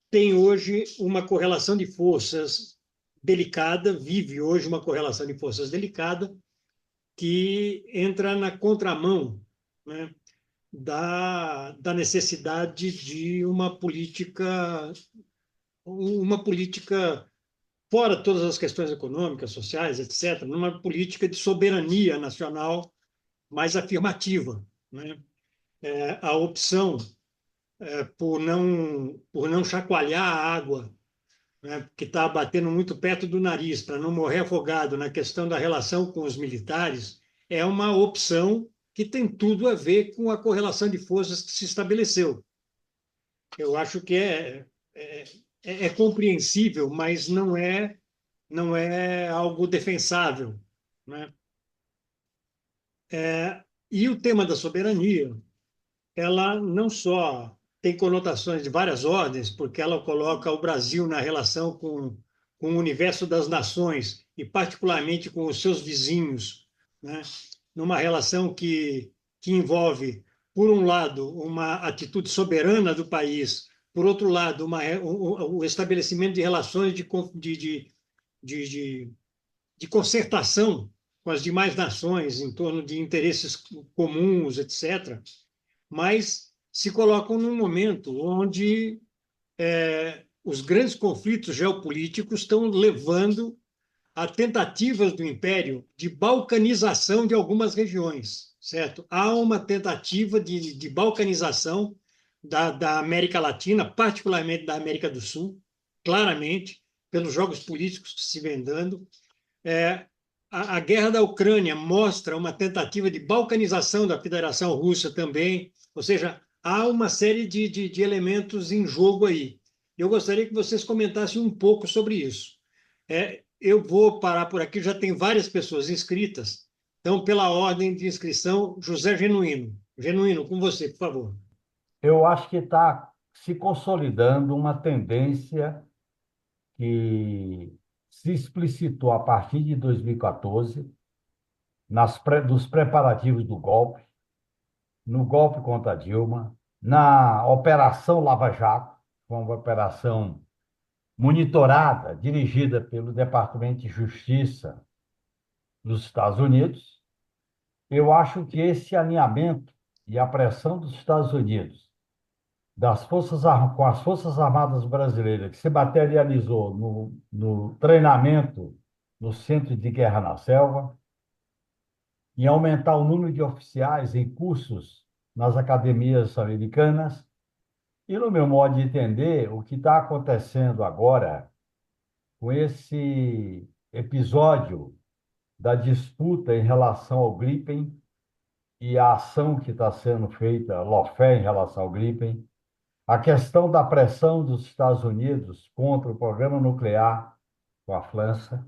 tem hoje uma correlação de forças delicada, vive hoje uma correlação de forças delicada, que entra na contramão, né, da necessidade de uma política fora todas as questões econômicas, sociais, etc., numa política de soberania nacional mais afirmativa, né? A opção por não chacoalhar a água, né, que está batendo muito perto do nariz, para não morrer afogado na questão da relação com os militares, é uma opção que tem tudo a ver com a correlação de forças que se estabeleceu. Eu acho que é compreensível, mas não é algo defensável, né? E o tema da soberania, ela não só tem conotações de várias ordens, porque ela coloca o Brasil na relação com o universo das nações, e particularmente com os seus vizinhos, né? Numa relação que envolve, por um lado, uma atitude soberana do país, por outro lado, o estabelecimento de relações de, de concertação com as demais nações em torno de interesses comuns, etc., mas se colocam num momento onde os grandes conflitos geopolíticos estão levando a tentativas do Império de balcanização de algumas regiões, certo? Há uma tentativa de balcanização da América Latina, particularmente da América do Sul, claramente, pelos jogos políticos que se vêm dando. A guerra da Ucrânia mostra uma tentativa de balcanização da Federação Russa também, ou seja, há uma série de elementos em jogo aí. Eu gostaria que vocês comentassem um pouco sobre isso. Eu vou parar por aqui, já tem várias pessoas inscritas, então, pela ordem de inscrição, José Genuíno. Genuíno, com você, por favor. Eu acho que está se consolidando uma tendência que se explicitou a partir de 2014, dos preparativos do golpe, no golpe contra Dilma, na Operação Lava Jato, uma operação monitorada, dirigida pelo Departamento de Justiça dos Estados Unidos. Eu acho que esse alinhamento e a pressão dos Estados Unidos com as Forças Armadas Brasileiras, que se materializou no treinamento no Centro de Guerra na Selva, em aumentar o número de oficiais em cursos nas academias americanas. E, no meu modo de entender, o que está acontecendo agora com esse episódio da disputa em relação ao Gripen e a ação que está sendo feita, lawfare, em relação ao Gripen, a questão da pressão dos Estados Unidos contra o programa nuclear com a França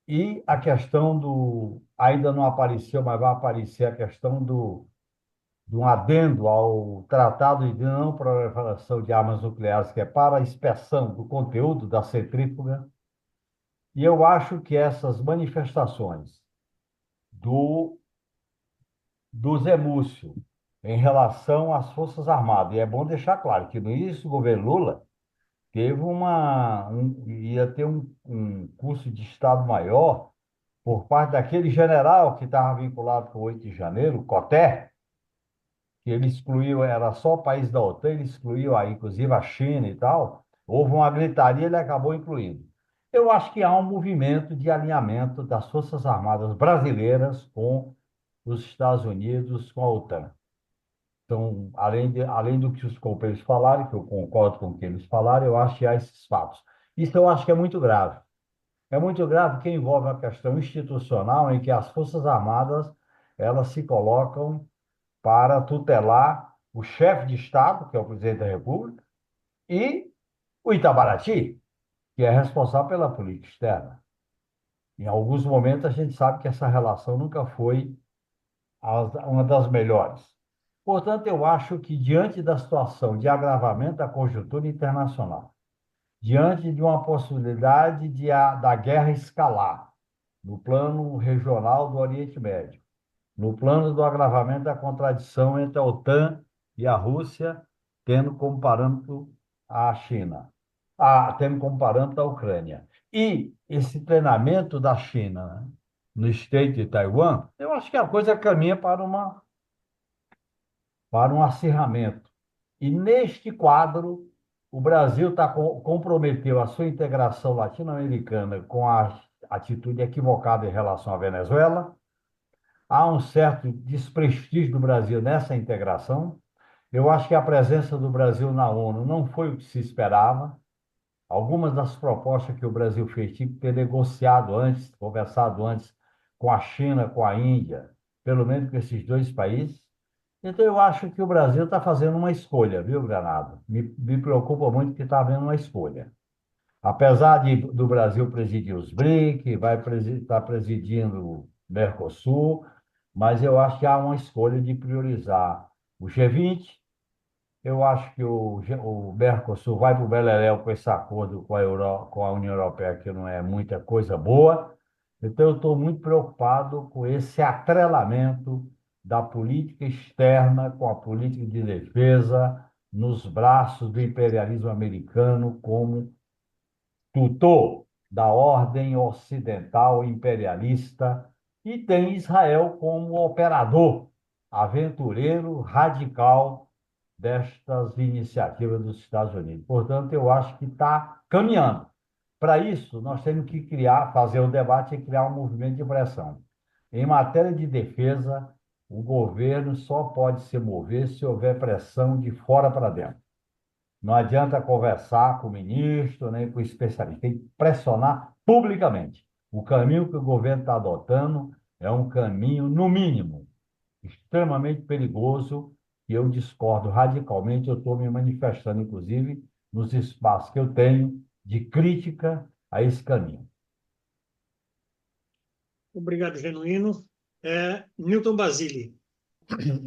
e a questão ainda não apareceu, mas vai aparecer a questão de um adendo ao Tratado de Não Proliferação de Armas Nucleares, que é para a inspeção do conteúdo da centrífuga. E eu acho que essas manifestações do Zé Múcio em relação às Forças Armadas, e é bom deixar claro que no início do governo Lula teve ia ter um curso de Estado-Maior por parte daquele general que estava vinculado com o 8 de janeiro, Coté, que ele excluiu, era só o país da OTAN, ele excluiu aí, inclusive a China e tal. Houve uma gritaria, ele acabou incluindo. Eu acho que há um movimento de alinhamento das Forças Armadas brasileiras com os Estados Unidos, com a OTAN. Então, além do que os companheiros falaram, que eu concordo com o que eles falaram, eu acho que há esses fatos. Isso eu acho que é muito grave. É muito grave porque envolve uma questão institucional em que as Forças Armadas elas se colocam para tutelar o chefe de Estado, que é o presidente da República, e o Itamaraty, que é responsável pela política externa. Em alguns momentos, a gente sabe que essa relação nunca foi uma das melhores. Portanto, eu acho que, diante da situação de agravamento da conjuntura internacional, diante de uma possibilidade da guerra escalar no plano regional do Oriente Médio, no plano do agravamento da contradição entre a OTAN e a Rússia, tendo como parâmetro a China, tendo como parâmetro a Ucrânia. E esse treinamento da China, né, no Estreito de Taiwan, eu acho que a coisa caminha para um acirramento. E neste quadro, o Brasil comprometeu a sua integração latino-americana com a atitude equivocada em relação à Venezuela. Há um certo desprestígio do Brasil nessa integração. Eu acho que a presença do Brasil na ONU não foi o que se esperava. Algumas das propostas que o Brasil fez tinha que ter negociado antes, conversado antes com a China, com a Índia, pelo menos com esses dois países. Então, eu acho que o Brasil está fazendo uma escolha, viu, Granado? Me preocupa muito que está havendo uma escolha. Apesar do Brasil presidir os BRIC, vai estar presidindo o Mercosul, mas eu acho que há uma escolha de priorizar o G20. Eu acho que o Mercosul vai para o beleléu com esse acordo com a União Europeia, que não é muita coisa boa. Então, eu estou muito preocupado com esse atrelamento da política externa com a política de defesa nos braços do imperialismo americano como tutor da ordem ocidental imperialista e tem Israel como operador, aventureiro, radical destas iniciativas dos Estados Unidos. Portanto, eu acho que está caminhando. Para isso, nós temos que fazer um debate e criar um movimento de pressão. Em matéria de defesa, o governo só pode se mover se houver pressão de fora para dentro. Não adianta conversar com o ministro, nem com o especialista. Tem que pressionar publicamente. O caminho que o governo está adotando é um caminho, no mínimo, extremamente perigoso, e eu discordo radicalmente. Eu estou me manifestando, inclusive, nos espaços que eu tenho de crítica a esse caminho. Obrigado, Genuíno. Newton Basile.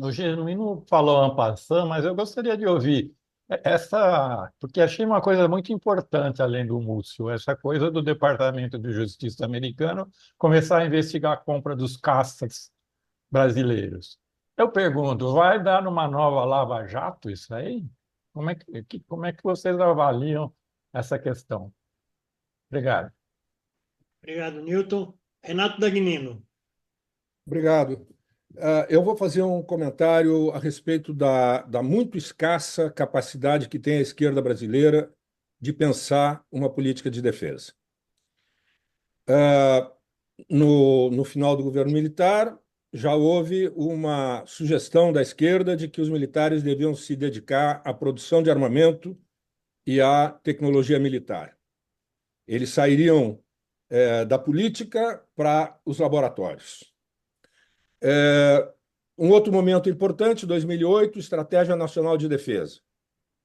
O Genuíno falou en passant, mas eu gostaria de ouvir essa, porque achei uma coisa muito importante, além do Múcio, essa coisa do Departamento de Justiça americano começar a investigar a compra dos caças brasileiros. Eu pergunto, vai dar numa nova Lava Jato isso aí? Como é que vocês avaliam essa questão? Obrigado. Obrigado, Newton. Renato Dagnino. Obrigado. Eu vou fazer um comentário a respeito da muito escassa capacidade que tem a esquerda brasileira de pensar uma política de defesa. No final do governo militar, já houve uma sugestão da esquerda de que os militares deviam se dedicar à produção de armamento e à tecnologia militar. Eles sairiam da política para os laboratórios. Um outro momento importante, 2008, Estratégia Nacional de Defesa.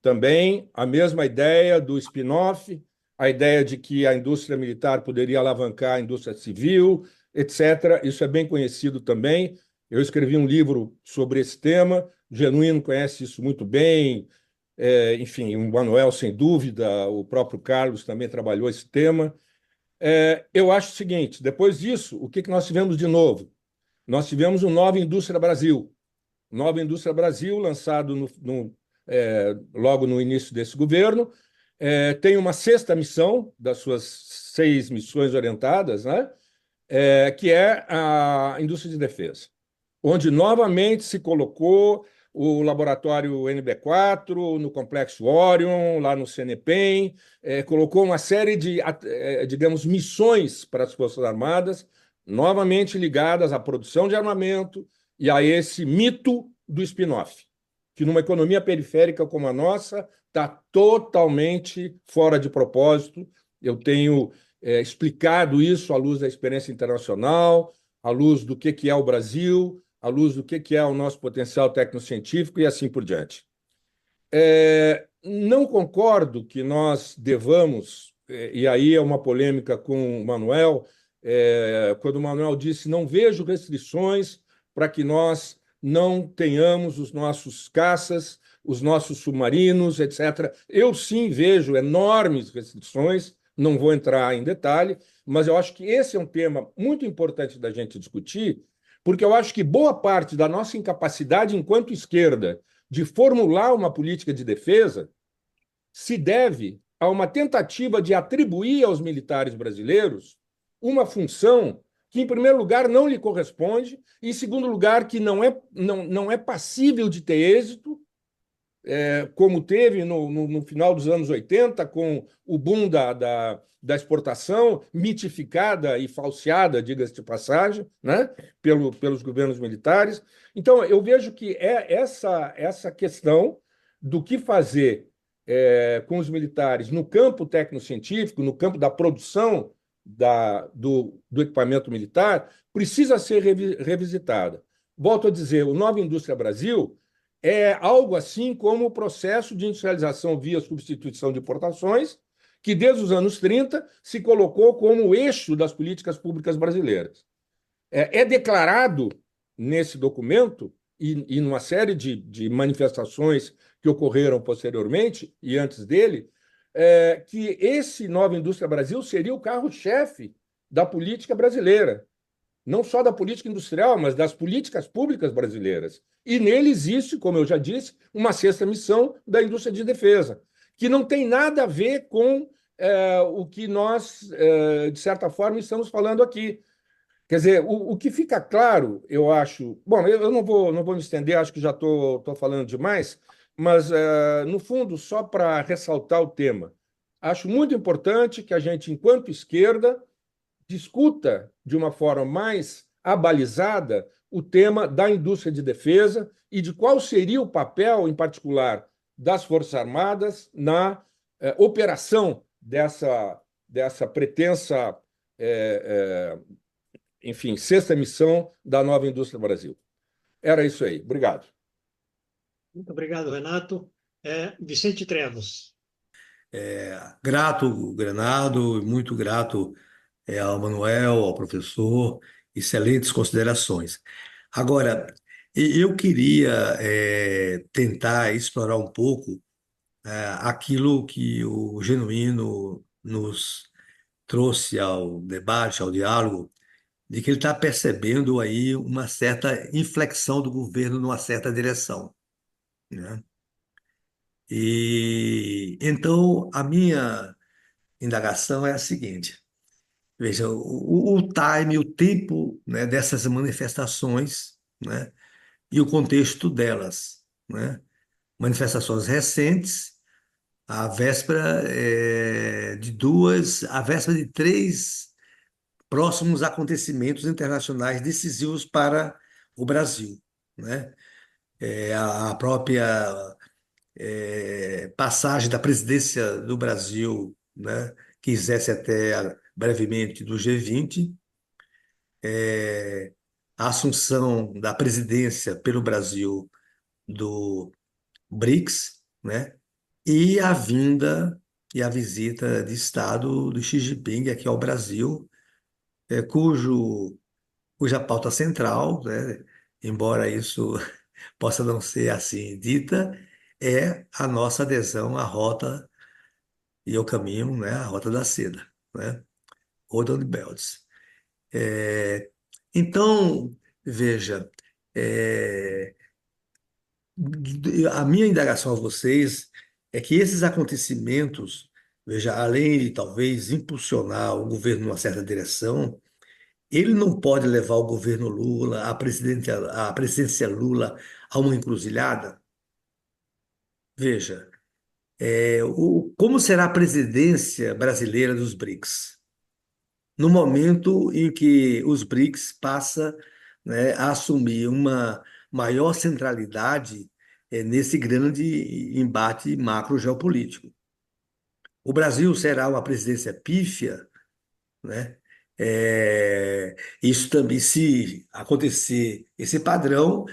Também a mesma ideia do spin-off, a ideia de que a indústria militar poderia alavancar a indústria civil, etc. Isso é bem conhecido também. Eu escrevi um livro sobre esse tema, o Genuíno conhece isso muito bem, enfim, o Manuel, sem dúvida, o próprio Carlos também trabalhou esse tema. Eu acho o seguinte, depois disso, o que nós tivemos de novo? Nós tivemos o Nova Indústria Brasil. Nova Indústria Brasil, lançado logo no início desse governo, tem uma sexta missão, das suas 6 missões orientadas, né? Que é a indústria de defesa, onde novamente se colocou o laboratório NB4, no Complexo Orion, lá no CNPEM, colocou uma série de, digamos, missões para as Forças Armadas, novamente ligadas à produção de armamento e a esse mito do spin-off, que numa economia periférica como a nossa está totalmente fora de propósito. Eu tenho explicado isso à luz da experiência internacional, à luz do que é o Brasil, à luz do que é o nosso potencial tecnocientífico e assim por diante. Não concordo que nós devamos, e aí é uma polêmica com o Manuel, quando o Manuel disse não vejo restrições para que nós não tenhamos os nossos caças, os nossos submarinos, etc. Eu sim vejo enormes restrições, não vou entrar em detalhe, mas eu acho que esse é um tema muito importante da gente discutir, porque eu acho que boa parte da nossa incapacidade enquanto esquerda de formular uma política de defesa se deve a uma tentativa de atribuir aos militares brasileiros uma função que, em primeiro lugar, não lhe corresponde, e, em segundo lugar, que não é passível de ter êxito, como teve no final dos anos 80, com o boom da exportação, mitificada e falseada, diga-se de passagem, né, pelos governos militares. Então, eu vejo que é essa questão do que fazer com os militares no campo tecnocientífico, no campo da produção do equipamento militar, precisa ser revisitada. Volto a dizer, o Nova Indústria Brasil é algo assim como o processo de industrialização via substituição de importações, que desde os anos 30 se colocou como o eixo das políticas públicas brasileiras. É declarado nesse documento e numa série de manifestações que ocorreram posteriormente e antes dele, que esse Nova Indústria Brasil seria o carro-chefe da política brasileira, não só da política industrial, mas das políticas públicas brasileiras. E nele existe, como eu já disse, uma sexta missão da indústria de defesa, que não tem nada a ver com o que nós, de certa forma, estamos falando aqui. Quer dizer, o que fica claro, eu acho. Bom, eu não vou me estender, acho que já estou falando demais, mas, no fundo, só para ressaltar o tema, acho muito importante que a gente, enquanto esquerda, discuta de uma forma mais abalizada o tema da indústria de defesa e de qual seria o papel, em particular, das Forças Armadas na operação dessa pretensa, enfim, sexta missão da Nova Indústria Brasil. Era isso aí. Obrigado. Muito obrigado, Renato. Vicente Trevos. Grato, Granado, muito grato ao Manuel, ao professor, excelentes considerações. Agora, eu queria tentar explorar um pouco aquilo que o Genuíno nos trouxe ao debate, ao diálogo, de que ele está percebendo aí uma certa inflexão do governo numa certa direção, né? E então a minha indagação é a seguinte: veja, o time, o tempo, né, dessas manifestações, né, e o contexto delas, né? Manifestações recentes, a véspera de três próximos acontecimentos internacionais decisivos para o Brasil, né? A própria passagem da presidência do Brasil, né, que exerce até brevemente do G20, a assunção da presidência pelo Brasil do BRICS, né, e a vinda e a visita de Estado do Xi Jinping aqui ao Brasil, cuja pauta central, né, embora isso possa não ser assim dita, é a nossa adesão à rota e ao caminho, né, à rota da seda, né, Road on the Belts. Então, veja, é, a minha indagação a vocês é que esses acontecimentos, veja, além de talvez impulsionar o governo numa certa direção, ele não pode levar o governo Lula, a presidência Lula, a uma encruzilhada? Veja, como será a presidência brasileira dos BRICS? No momento em que os BRICS passa, né, a assumir uma maior centralidade nesse grande embate macro geopolítico. O Brasil será uma presidência pífia, né? Isso também, se acontecer esse padrão,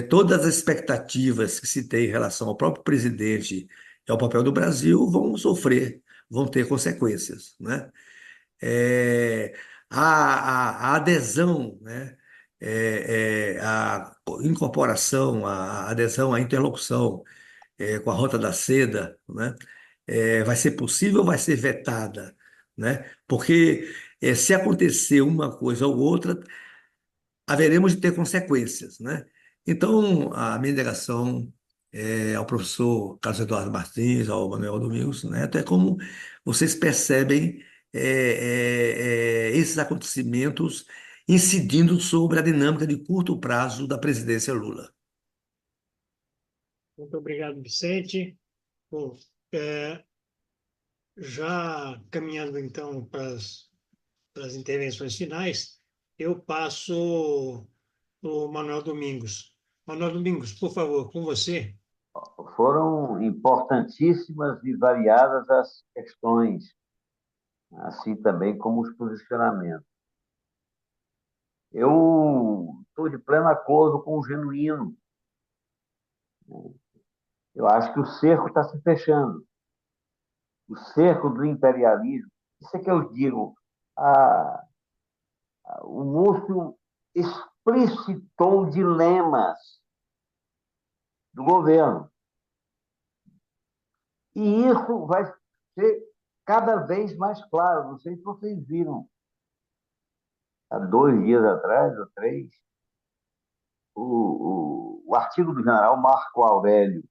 todas as expectativas que se tem em relação ao próprio presidente e ao papel do Brasil vão sofrer, vão ter consequências, né? A adesão, né, a incorporação, a adesão, a interlocução com a Rota da Seda, né? Vai ser possível ou vai ser vetada, né? Porque se acontecer uma coisa ou outra, haveremos de ter consequências, né? Então, a minha indagação ao professor Carlos Eduardo Martins, ao Manuel Domingos Neto, é como vocês percebem esses acontecimentos incidindo sobre a dinâmica de curto prazo da presidência Lula. Muito obrigado, Vicente. Bom, é, já caminhando então para as intervenções finais, eu passo para o Manuel Domingos. Manuel Domingos, por favor, com você. Foram importantíssimas e variadas as questões, assim também como os posicionamentos. Eu estou de pleno acordo com o Genuíno. Eu acho que o cerco está se fechando. O cerco do imperialismo. Isso é que eu digo. O Múcio explicitou dilemas do governo. E isso vai ser cada vez mais claro. Não sei se vocês viram, há 2 dias atrás, ou 3, o artigo do general Marco Aurélio,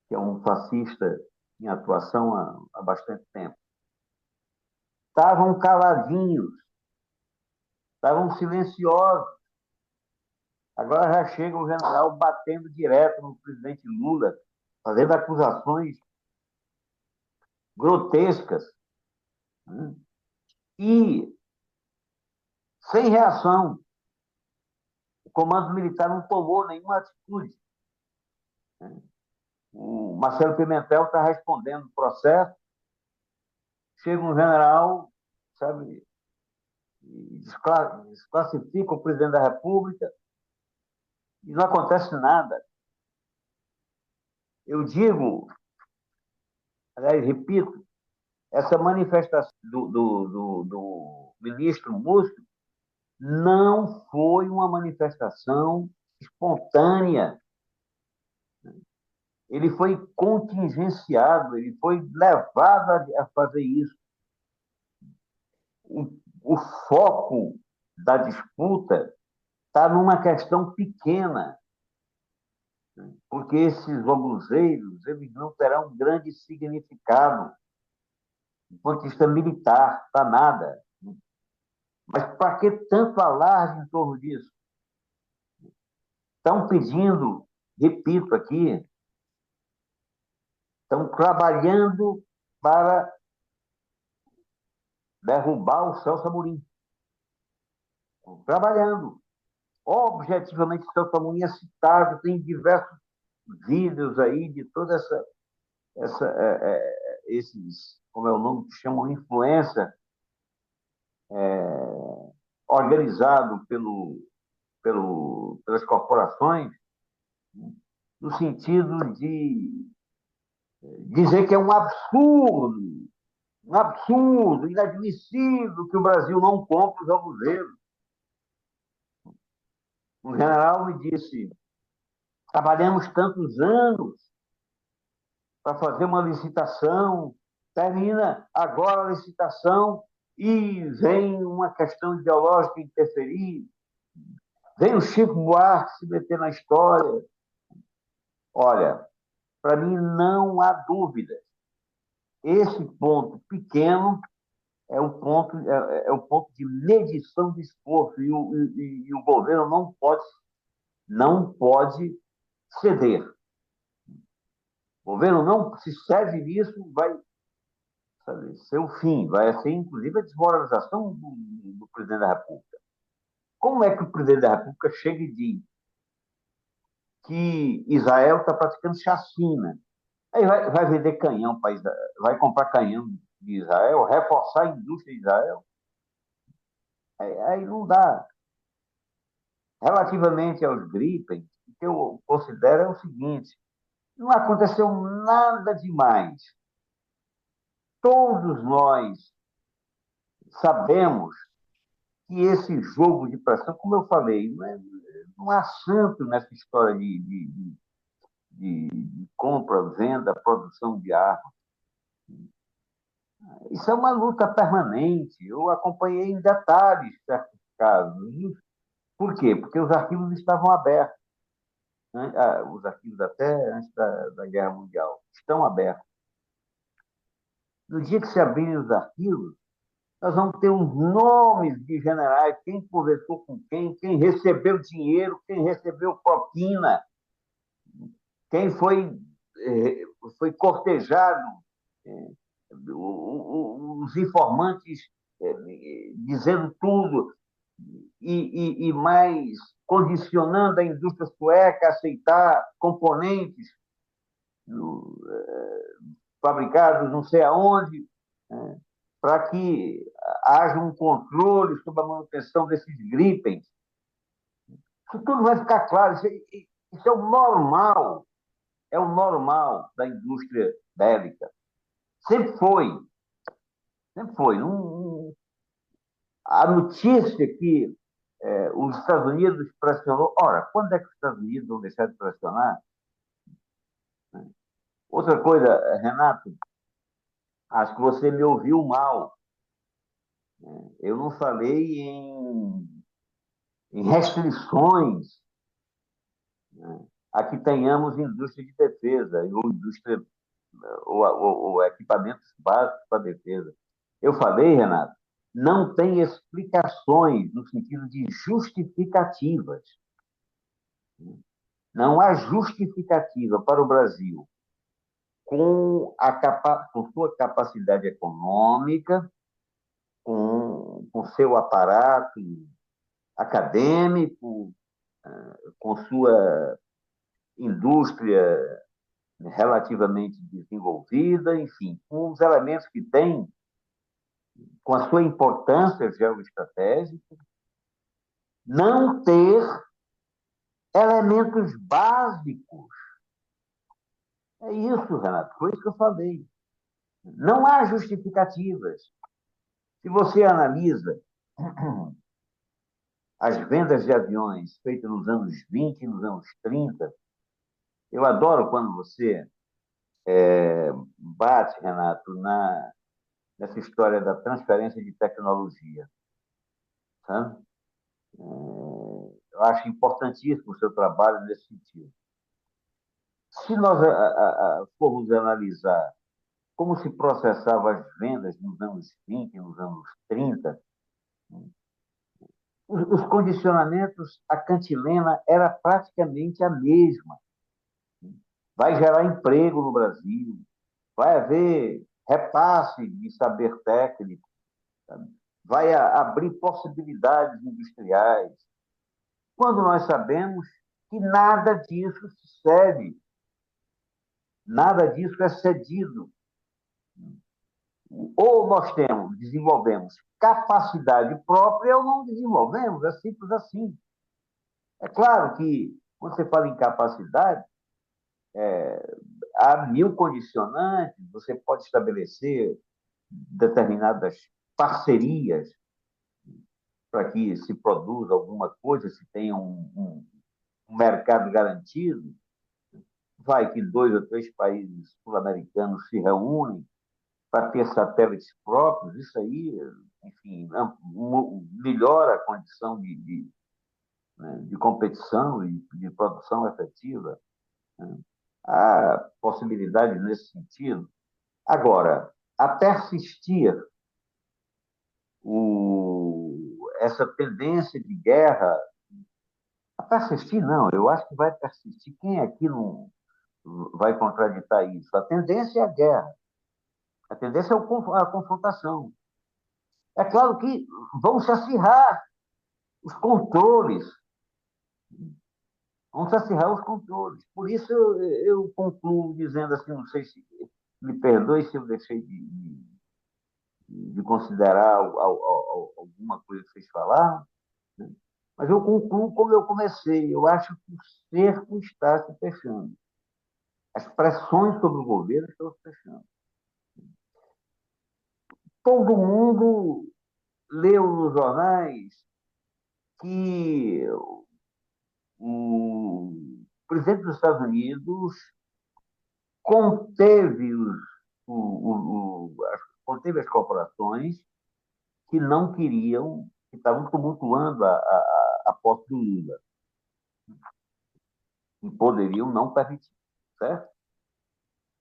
que é um fascista em atuação há bastante tempo. Estavam caladinhos, estavam silenciosos. Agora já chega o general batendo direto no presidente Lula, fazendo acusações grotescas, né? E sem reação. O comando militar não tomou nenhuma atitude, né? O Marcelo Pimentel está respondendo o processo, chega um general, sabe, e desclassifica o presidente da República e não acontece nada. Eu digo, aliás, repito, essa manifestação do ministro Múcio não foi uma manifestação espontânea. Ele foi contingenciado, ele foi levado a fazer isso. O foco da disputa está numa questão pequena, porque esses obuseiros eles não terão grande significado do ponto de vista militar, para nada. Mas para que tanto alarde em torno disso? Estão pedindo, repito aqui, estão trabalhando para derrubar o Celso Amorim. Estão trabalhando. Objetivamente, o Celso Amorim é citado, tem diversos vídeos aí de toda esses, como é o nome que chamam, influência, organizado pelas corporações, no sentido de dizer que é um absurdo, inadmissível que o Brasil não compre os abuseiros. Um general me disse: trabalhamos tantos anos para fazer uma licitação, termina agora a licitação e vem uma questão ideológica interferir, vem o Chico Buarque se meter na história. Olha, para mim não há dúvida. Esse ponto pequeno é o ponto de medição de esforço e o governo não pode ceder. O governo não se cede nisso, vai, sabe, ser o fim, vai ser inclusive a desmoralização do presidente da República. Como é que o presidente da República chega e diz que Israel está praticando chacina? Aí vai vender canhão para Israel, vai comprar canhão de Israel, reforçar a indústria de Israel? Aí não dá. Relativamente aos Gripen, o que eu considero é o seguinte: não aconteceu nada demais. Todos nós sabemos que esse jogo de pressão, como eu falei, não há santo nessa história de compra, venda, produção de armas. Isso é uma luta permanente. Eu acompanhei em detalhes certos casos. Por quê? Porque os arquivos estavam abertos. Né? Os arquivos até antes da Guerra Mundial estão abertos. No dia que se abrirem os arquivos, nós vamos ter os nomes de generais, quem conversou com quem recebeu dinheiro, quem recebeu propina, quem foi cortejado, os informantes dizendo tudo e mais condicionando a indústria sueca a aceitar componentes fabricados não sei aonde, para que haja um controle sobre a manutenção desses gripens. Isso tudo vai ficar claro. Isso é o normal da indústria bélica. Sempre foi. Sempre foi. A notícia que os Estados Unidos pressionou. Ora, quando é que os Estados Unidos vão deixar de pressionar? Outra coisa, Renato, acho que você me ouviu mal. Eu não falei em restrições, né, a que tenhamos indústria de defesa ou indústria ou equipamentos básicos para a defesa. Eu falei, Renato, não tem explicações no sentido de justificativas. Não há justificativa para o Brasil, com sua capacidade econômica, com seu aparato acadêmico, com sua indústria relativamente desenvolvida, enfim, com os elementos que tem, com a sua importância geoestratégica, não ter elementos básicos. É isso, Renato, foi isso que eu falei. Não há justificativas. Se você analisa as vendas de aviões feitas nos anos 20 e nos anos 30, eu adoro quando você bate, Renato, nessa história da transferência de tecnologia. Sabe? Eu acho importantíssimo o seu trabalho nesse sentido. Se nós formos analisar como se processavam as vendas nos anos 20 e nos anos 30, os condicionamentos, a cantilena era praticamente a mesma. Vai gerar emprego no Brasil, vai haver repasse de saber técnico, sabe? Vai abrir possibilidades industriais. Quando nós sabemos que nada disso se cede, nada disso é cedido. Ou nós desenvolvemos capacidade própria ou não desenvolvemos, é simples assim. É claro que, quando você fala em capacidade, há mil condicionantes, você pode estabelecer determinadas parcerias para que se produza alguma coisa, se tenha um mercado garantido. Vai que 2 ou 3 países sul-americanos se reúnem para ter satélites próprios, isso aí, enfim, melhora a condição de competição e de produção efetiva. Né? Há possibilidade nesse sentido. Agora, a persistir essa tendência de guerra, a persistir não, eu acho que vai persistir. Quem aqui não vai contraditar isso? A tendência é a guerra, a tendência é a confrontação. É claro que vão se acirrar os controles, vão se acirrar os controles. Por isso eu concluo dizendo assim, não sei se me perdoe se eu deixei de considerar alguma coisa que vocês falaram, né? Mas eu concluo como eu comecei. Eu acho que o cerco está se fechando. As pressões sobre o governo estão se fechando. Todo mundo leu nos jornais que o presidente dos Estados Unidos conteve, conteve as corporações que não queriam, que estavam tumultuando a posse do Lula, e poderiam não permitir, certo?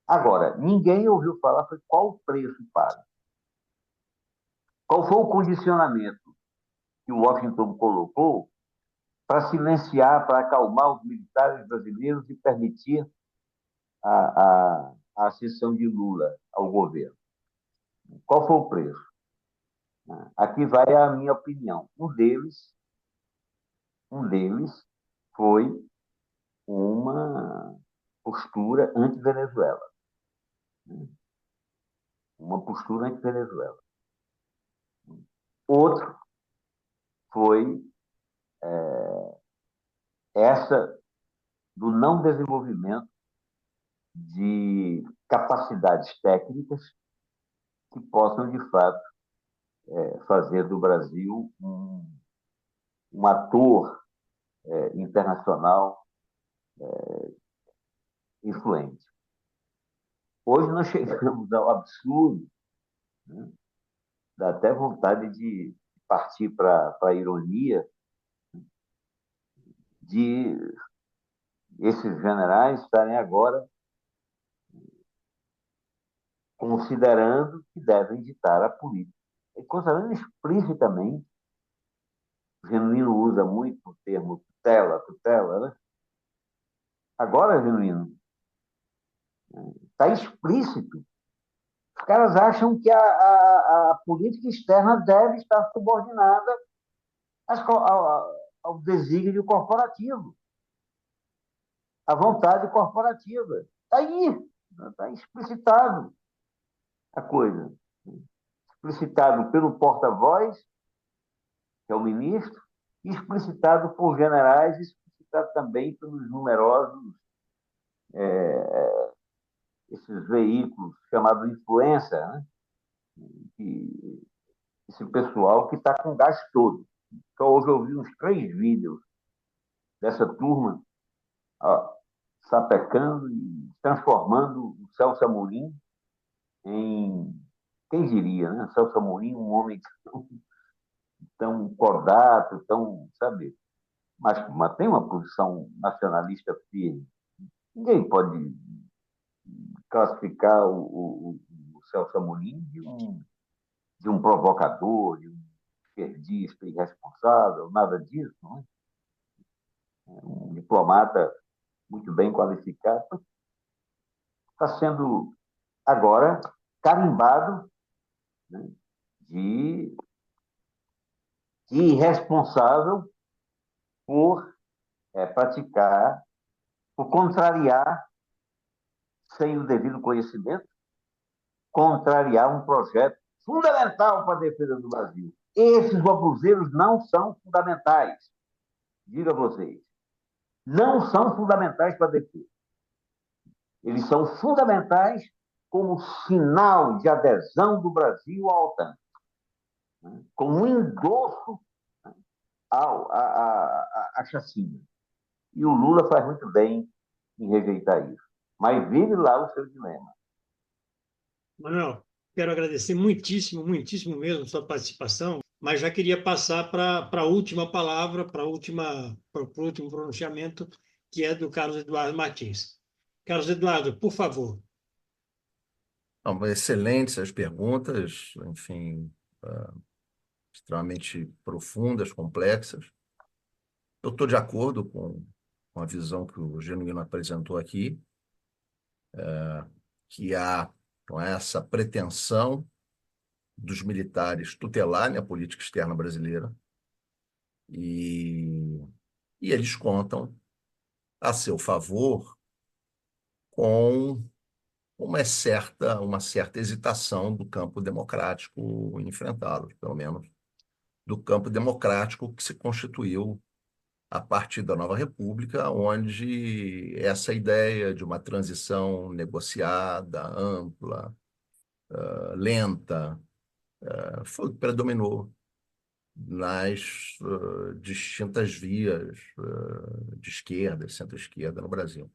Agora, ninguém ouviu falar foi qual o preço pago. Qual foi o condicionamento que o Washington colocou para silenciar, para acalmar os militares brasileiros e permitir a ascensão de Lula ao governo? Qual foi o preço? Aqui vai a minha opinião. Um deles foi uma postura anti-Venezuela. Uma postura anti-Venezuela. Outro foi essa do não desenvolvimento de capacidades técnicas que possam, de fato, fazer do Brasil um ator internacional influente. Hoje nós chegamos ao absurdo, né? Dá até vontade de partir para a ironia de esses generais estarem agora considerando que devem ditar a política. E considerando explicitamente, o Genuíno usa muito o termo tutela, né? Agora, Genuíno, está explícito. Os caras acham que a política externa deve estar subordinada ao desígnio corporativo, à vontade corporativa. Está aí, está explicitado a coisa. Explicitado pelo porta-voz, que é o ministro, e explicitado por generais, explicitado também pelos numerosos esses veículos chamados influencer, né? Esse pessoal que está com gás todo. Então, hoje eu vi uns 3 vídeos dessa turma sapecando e transformando o Celso Amorim em, quem diria, né? Celso Amorim, um homem tão cordato, tão, sabe, mas tem uma posição nacionalista firme. Ninguém pode classificar o Celso Amorim de um provocador, de um esquerdista irresponsável, nada disso. Não é? Um diplomata muito bem qualificado, está sendo agora carimbado, né, de irresponsável por praticar, por contrariar, sem o devido conhecimento, contrariar um projeto fundamental para a defesa do Brasil. Esses abuseiros não são fundamentais, digo a vocês. Não são fundamentais para a defesa. Eles são fundamentais como sinal de adesão do Brasil à OTAN, né? Como um endosso à chacina. E o Lula faz muito bem em rejeitar isso. Mas vive lá o seu dilema. Manuel, quero agradecer muitíssimo, muitíssimo mesmo a sua participação, mas já queria passar para a última palavra, para o último pronunciamento, que é do Carlos Eduardo Martins. Carlos Eduardo, por favor. Não, excelentes as perguntas, enfim, extremamente profundas, complexas. Eu estou de acordo com a visão que o Genuíno apresentou aqui, que há, não é, essa pretensão dos militares tutelarem a política externa brasileira e eles contam a seu favor com uma certa hesitação do campo democrático em enfrentá-los, pelo menos do campo democrático que se constituiu a partir da Nova República, onde essa ideia de uma transição negociada, ampla, lenta, foi o que predominou nas distintas vias de esquerda, centro-esquerda no Brasil.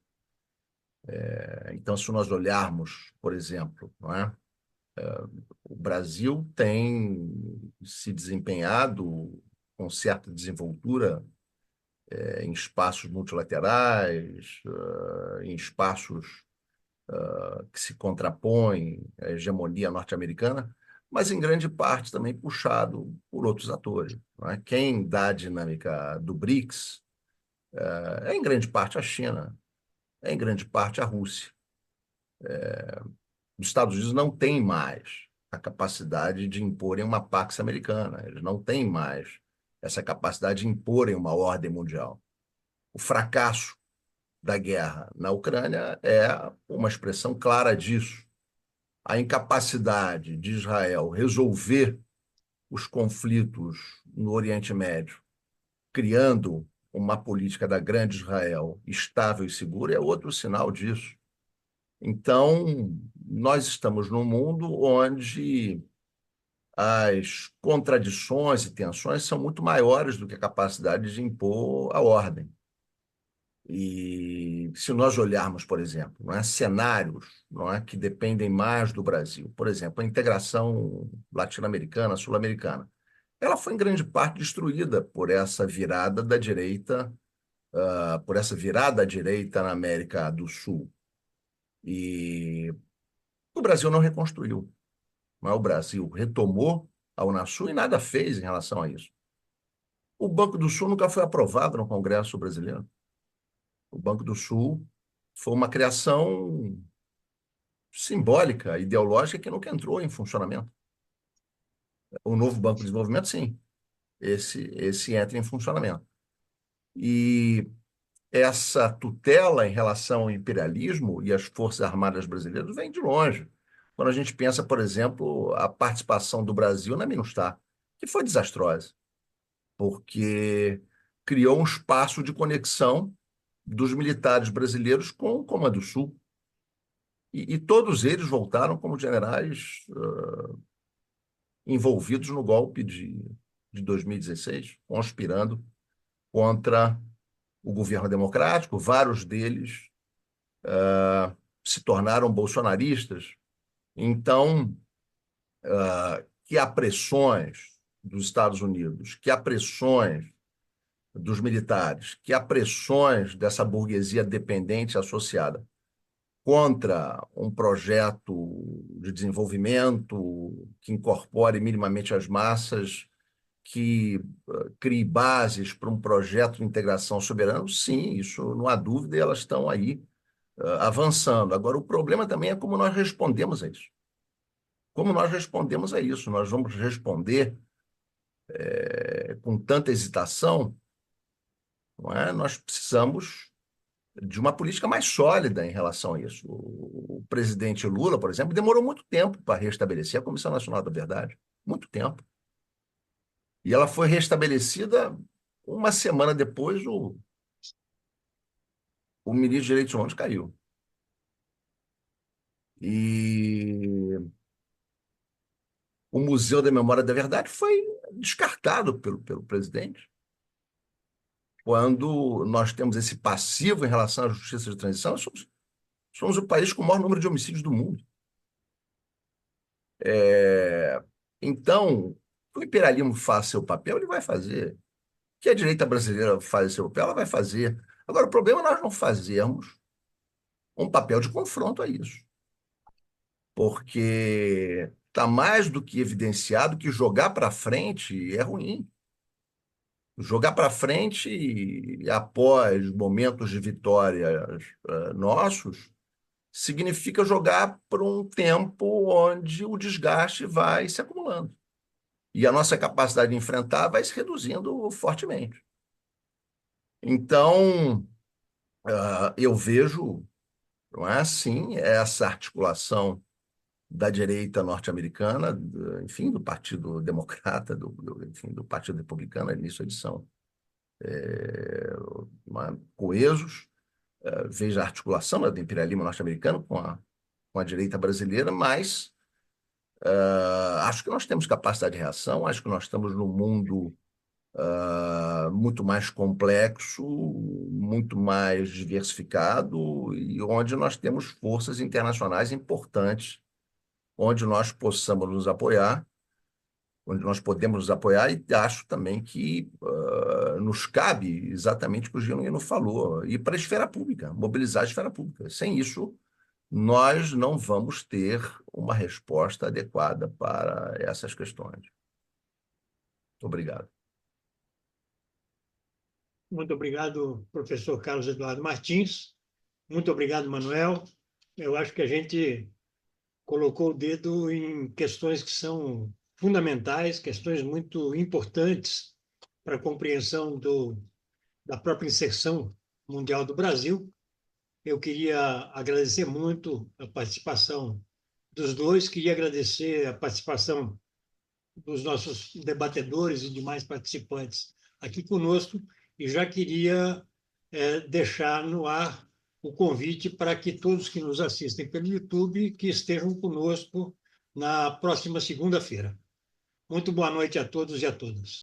Então, se nós olharmos, por exemplo, não é? O Brasil tem se desempenhado com certa desenvoltura em espaços multilaterais, em espaços que se contrapõem à hegemonia norte-americana, mas em grande parte também puxado por outros atores, não é? Quem dá a dinâmica do BRICS é em grande parte a China, é em grande parte a Rússia. Os Estados Unidos não têm mais a capacidade de imporem uma Pax Americana, eles não têm mais essa capacidade de imporem uma ordem mundial. O fracasso da guerra na Ucrânia é uma expressão clara disso. A incapacidade de Israel resolver os conflitos no Oriente Médio, criando uma política da grande Israel estável e segura, é outro sinal disso. Então, nós estamos num mundo onde as contradições e tensões são muito maiores do que a capacidade de impor a ordem. E se nós olharmos, por exemplo, não é, cenários não é, que dependem mais do Brasil, por exemplo, a integração latino-americana, sul-americana, ela foi em grande parte destruída por essa virada da direita, por essa virada à direita na América do Sul. E o Brasil não reconstruiu, mas o Brasil retomou a Unasul e nada fez em relação a isso. O Banco do Sul nunca foi aprovado no Congresso brasileiro. O Banco do Sul foi uma criação simbólica, ideológica, que nunca entrou em funcionamento. O novo Banco de Desenvolvimento, sim, esse entra em funcionamento. E essa tutela em relação ao imperialismo e às Forças Armadas brasileiras vem de longe. Quando a gente pensa, por exemplo, a participação do Brasil na MINUSTAH, que foi desastrosa, porque criou um espaço de conexão dos militares brasileiros com o Comando Sul. E todos eles voltaram como generais envolvidos no golpe de 2016, conspirando contra o governo democrático. Vários deles se tornaram bolsonaristas. Então, que há pressões dos Estados Unidos, que há pressões dos militares, que há pressões dessa burguesia dependente associada contra um projeto de desenvolvimento que incorpore minimamente as massas, que crie bases para um projeto de integração soberano, sim, isso não há dúvida, e elas estão aí avançando. Agora, o problema também é como nós respondemos a isso. Como nós respondemos a isso? Nós vamos responder com tanta hesitação, não é? Nós precisamos de uma política mais sólida em relação a isso. O presidente Lula, por exemplo, demorou muito tempo para restabelecer a Comissão Nacional da Verdade. Muito tempo. E ela foi restabelecida uma semana depois, o ministro de Direitos Humanos caiu. E o Museu da Memória da Verdade foi descartado pelo presidente. Quando nós temos esse passivo em relação à justiça de transição, somos o país com o maior número de homicídios do mundo. Então, o imperialismo faz seu papel, ele vai fazer. Que a direita brasileira faz seu papel, ela vai fazer. Agora, o problema é nós não fazermos um papel de confronto a isso. Porque está mais do que evidenciado que jogar para frente é ruim. Jogar para frente e após momentos de vitórias nossos significa jogar por um tempo onde o desgaste vai se acumulando. E a nossa capacidade de enfrentar vai se reduzindo fortemente. Então, eu vejo, não é assim, essa articulação da direita norte-americana, enfim, do Partido Democrata, enfim, do Partido Republicano, nisso eles são coesos. Vejo a articulação do imperialismo norte-americano com a direita brasileira, mas Acho que nós temos capacidade de reação, acho que nós estamos num mundo muito mais complexo, muito mais diversificado e onde nós temos forças internacionais importantes, onde nós possamos nos apoiar, onde nós podemos nos apoiar, e acho também que nos cabe exatamente o que o Genuíno falou, ir para a esfera pública, mobilizar a esfera pública. Sem isso, nós não vamos ter uma resposta adequada para essas questões. Obrigado. Muito obrigado, professor Carlos Eduardo Martins. Muito obrigado, Manuel. Eu acho que a gente colocou o dedo em questões que são fundamentais, questões muito importantes para a compreensão da própria inserção mundial do Brasil. Eu queria agradecer muito a participação dos dois, queria agradecer a participação dos nossos debatedores e demais participantes aqui conosco, e já queria deixar no ar o convite para que todos que nos assistem pelo YouTube que estejam conosco na próxima segunda-feira. Muito boa noite a todos e a todas.